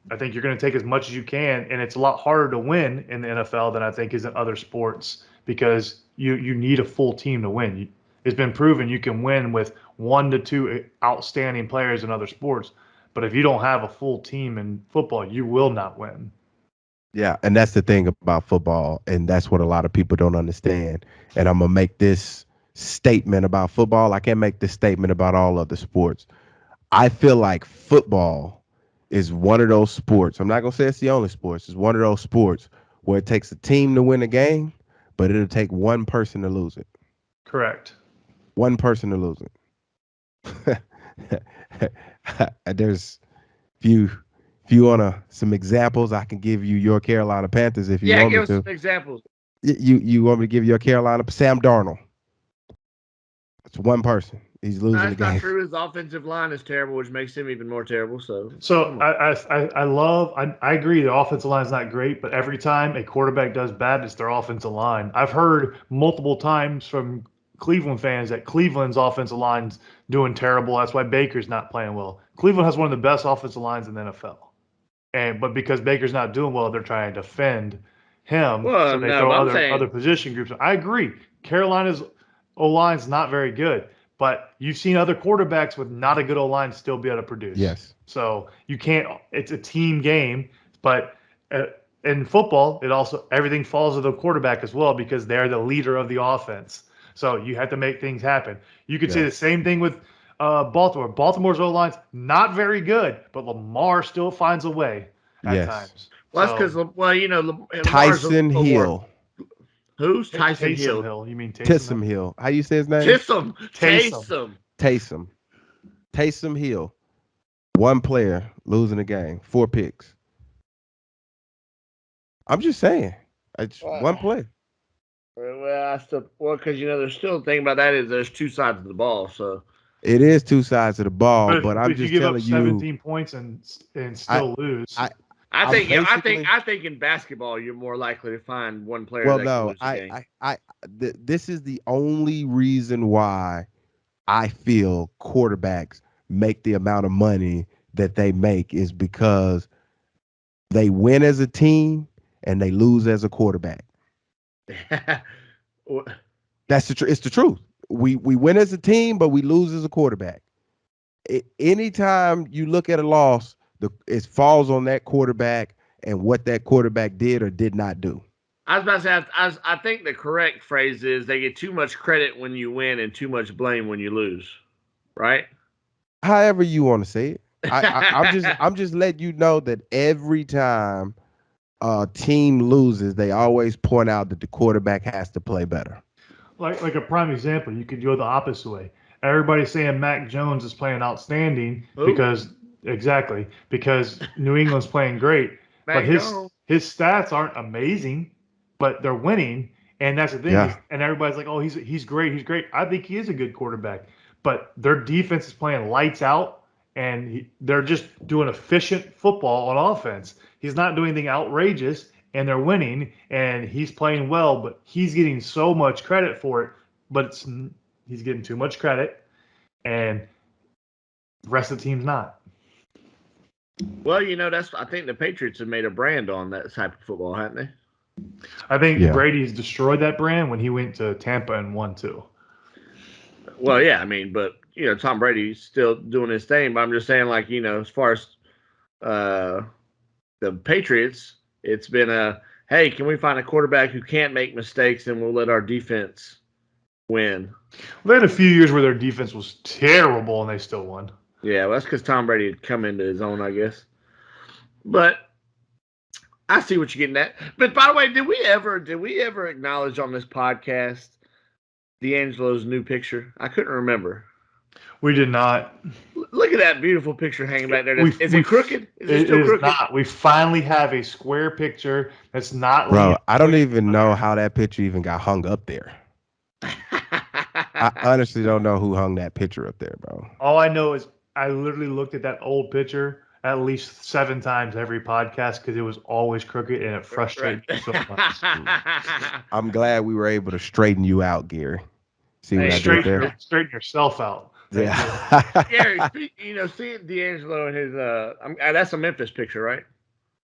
you're going to take as much as you can, and it's a lot harder to win in the NFL than I think is in other sports because you need a full team to win. It's been proven you can win with 1 to 2 outstanding players in other sports, but if you don't have a full team in football, you will not win. Yeah, and that's the thing about football, and that's what a lot of people don't understand. And I'm going to make this statement about football. I can't make this statement about all other sports. I feel like football is one of those sports. I'm not going to say it's the only sports. It's one of those sports where it takes a team to win a game, but it'll take one person to lose it. Correct. One person to lose it. There's if you want some examples, I can give you your Carolina Panthers if you want me to. Yeah, give us some examples. You want me to give you your Carolina Sam Darnold? It's one person. He's losing the game. That's not true. His offensive line is terrible, which makes him even more terrible. So I agree. The offensive line is not great, but every time a quarterback does bad, it's their offensive line. I've heard multiple times from Cleveland fans that Cleveland's offensive line's doing terrible. That's why Baker's not playing well. Cleveland has one of the best offensive lines in the NFL. But because Baker's not doing well, they're trying to defend him. Well, so they throw other position groups. I agree. Carolina's O-line's not very good, but you've seen other quarterbacks with not a good O-line still be able to produce. Yes. So you can't. It's a team game, but in football, everything falls to the quarterback as well because they're the leader of the offense. So you have to make things happen. You could say the same thing with Baltimore. Baltimore's O-line's not very good, but Lamar still finds a way at times. Well, that's because, Tyson Hill. Who's Tyson Taysom Hill? You mean Taysom Hill. How you say his name? Taysom Hill. One player losing a game. 4 picks. I'm just saying. It's one play. Well, because there's still the thing about that is there's 2 sides of the ball. So it is 2 sides of the ball, but I'm just telling you, you give up 17 points and still lose. I think in basketball you're more likely to find one player. Well, no, this is the only reason why I feel quarterbacks make the amount of money that they make is because they win as a team and they lose as a quarterback. It's the truth. We win as a team, but we lose as a quarterback. Anytime you look at a loss, it falls on that quarterback and what that quarterback did or did not do. I was about to say, I think the correct phrase is they get too much credit when you win and too much blame when you lose, right? However you want to say it. I'm just letting you know that every time a team loses, they always point out that the quarterback has to play better. Like a prime example, you could go the opposite way. Everybody's saying Mac Jones is playing outstanding because New England's playing great, but his stats aren't amazing, but they're winning, and that's the thing. Yeah. And everybody's like, "Oh, he's great." I think he is a good quarterback, but their defense is playing lights out, and they're just doing efficient football on offense. He's not doing anything outrageous, and they're winning, and he's playing well, but he's getting so much credit for it, but he's getting too much credit, and the rest of the team's not. Well, I think the Patriots have made a brand on that type of football, haven't they? I think Brady's destroyed that brand when he went to Tampa and won too. Well, yeah, but Tom Brady's still doing his thing. But I'm just saying, as far as the Patriots, it's been hey, can we find a quarterback who can't make mistakes and we'll let our defense win? They had a few years where their defense was terrible and they still won. Yeah, well, that's because Tom Brady had come into his own, I guess. But I see what you're getting at. But by the way, did we ever acknowledge on this podcast DeAngelo's new picture? I couldn't remember. We did not. Look at that beautiful picture hanging back there. Is it crooked? Is it still crooked? Not. We finally have a square picture that's not. Bro, I don't even know how that picture even got hung up there. I honestly don't know who hung that picture up there, bro. All I know is I literally looked at that old picture at least 7 times every podcast because it was always crooked and it frustrated me so much. I'm glad we were able to straighten you out, Gary. See what I did there? Straighten yourself out. Yeah. Gary, seeing DeAngelo and his that's a Memphis picture, right?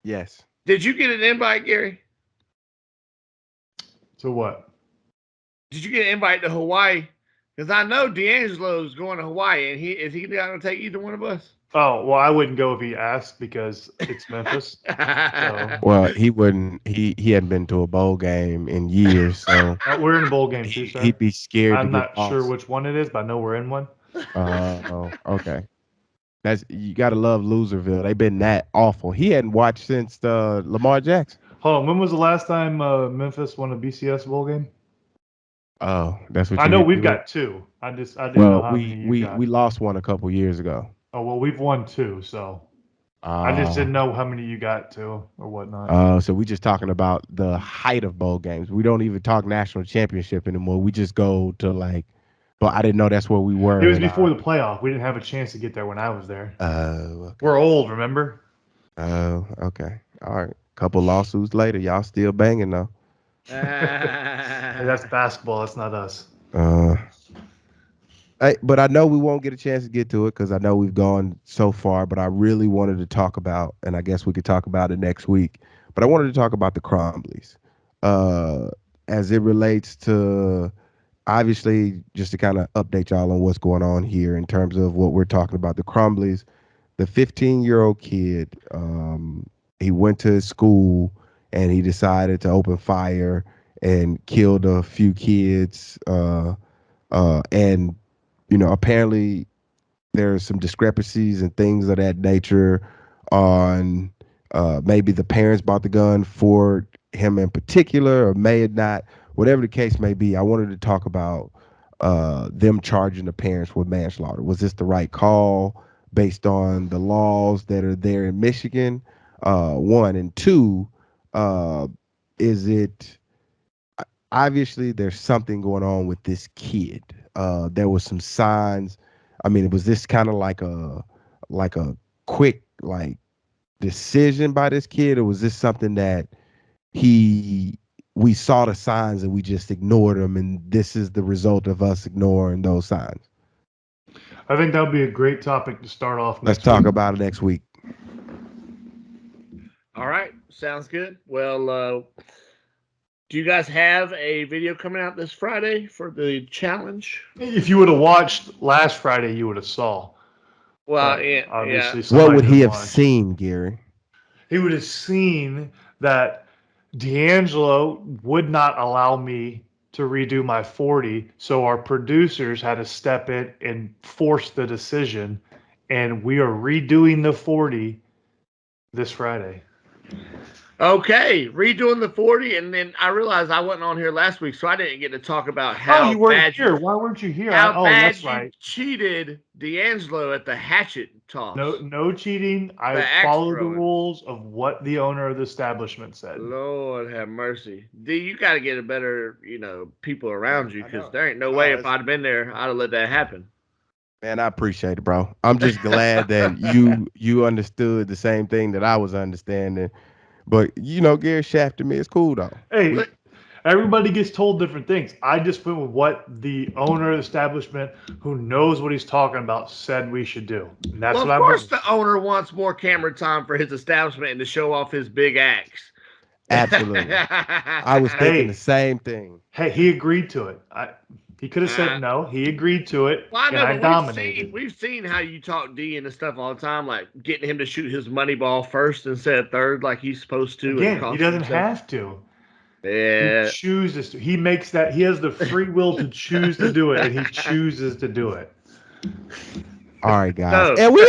Yes. Did you get an invite, Gary? To what? Did you get an invite to Hawaii? Because I know DeAngelo's going to Hawaii, and is he not going to take either one of us? Oh, well, I wouldn't go if he asked because it's Memphis. So. Well, he wouldn't. He hadn't been to a bowl game in years, so we're in a bowl game too, sir. He'd be scared. I'm not sure which one it is, but I know we're in one. Oh, okay. You gotta love Loserville. They've been that awful. He hadn't watched since Lamar Jackson. Hold on, when was the last time Memphis won a BCS bowl game? Oh, that's what I know. We've got 2. I didn't know how many you got. We lost one a couple years ago. Oh well, we've won 2, so I just didn't know how many you got to or whatnot. So we just talking about the height of bowl games. We don't even talk national championship anymore. We just go to but I didn't know that's where we were. It was before the playoff. We didn't have a chance to get there when I was there. Okay. We're old, remember? Oh, okay. All right. Couple lawsuits later, y'all still banging though. Hey, that's basketball. That's not us. But I know we won't get a chance to get to it because I know we've gone so far. But I really wanted to talk about, and I guess we could talk about it next week. But I wanted to talk about the Crumblies, as it relates to, obviously, just to kind of update y'all on what's going on here in terms of what we're talking about. The Crumblies, the 15-year-old kid, he went to his school and he decided to open fire and killed a few kids. And apparently there's some discrepancies and things of that nature on maybe the parents bought the gun for him in particular or may have not. Whatever the case may be, I wanted to talk about them charging the parents with manslaughter. Was this the right call based on the laws that are there in Michigan? 1 and 2, is it obviously there's something going on with this kid? There was some signs. I mean, was this kind of like a quick decision by this kid, or was this something that we saw the signs and we just ignored them, and this is the result of us ignoring those signs? I think that would be a great topic to start off. Let's talk about it next week. All right, sounds good. Well, do you guys have a video coming out this Friday for the challenge? If you would have watched last Friday, you would have saw. Well, obviously, what would he have seen, Gary? He would have seen that DeAngelo would not allow me to redo my 40, so our producers had to step in and force the decision, and we are redoing the 40 this Friday. Okay, redoing the 40, and then I realized I wasn't on here last week, so I didn't get to talk about how you weren't bad here. Why weren't you here? How bad that's you right. cheated DeAngelo at the hatchet toss. No cheating. I followed the rules of what the owner of the establishment said. Lord have mercy. D, you got to get a better, people around you, because there ain't no way if I'd have been there, I'd have let that happen. Man, I appreciate it, bro. I'm just glad that you understood the same thing that I was understanding. But, Gary shafted me. It's cool, though. Hey, everybody gets told different things. I just went with what the owner of the establishment, who knows what he's talking about, said we should do. And that's of course the owner wants more camera time for his establishment and to show off his big axe. Absolutely. I was thinking the same thing. Hey, he agreed to it. He could have said no. He agreed to it, and I dominated. We've seen how you talk D and stuff all the time, like getting him to shoot his money ball first instead of third, like he's supposed to. Again, he doesn't have to. Yeah. He chooses to. He makes that. He has the free will to choose to do it, and he chooses to do it. All right, guys. And we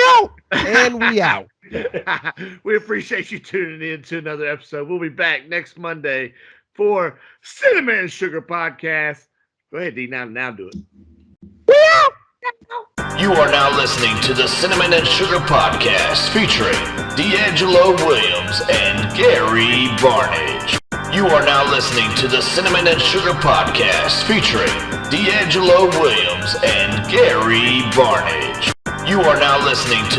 out. We appreciate you tuning in to another episode. We'll be back next Monday for Cinnamon and Sugar Podcast. Go ahead, D. Now do it. You are now listening to the Cinnamon and Sugar Podcast featuring DeAngelo Williams and Gary Barnidge. You are now listening to the Cinnamon and Sugar Podcast featuring DeAngelo Williams and Gary Barnidge. You are now listening to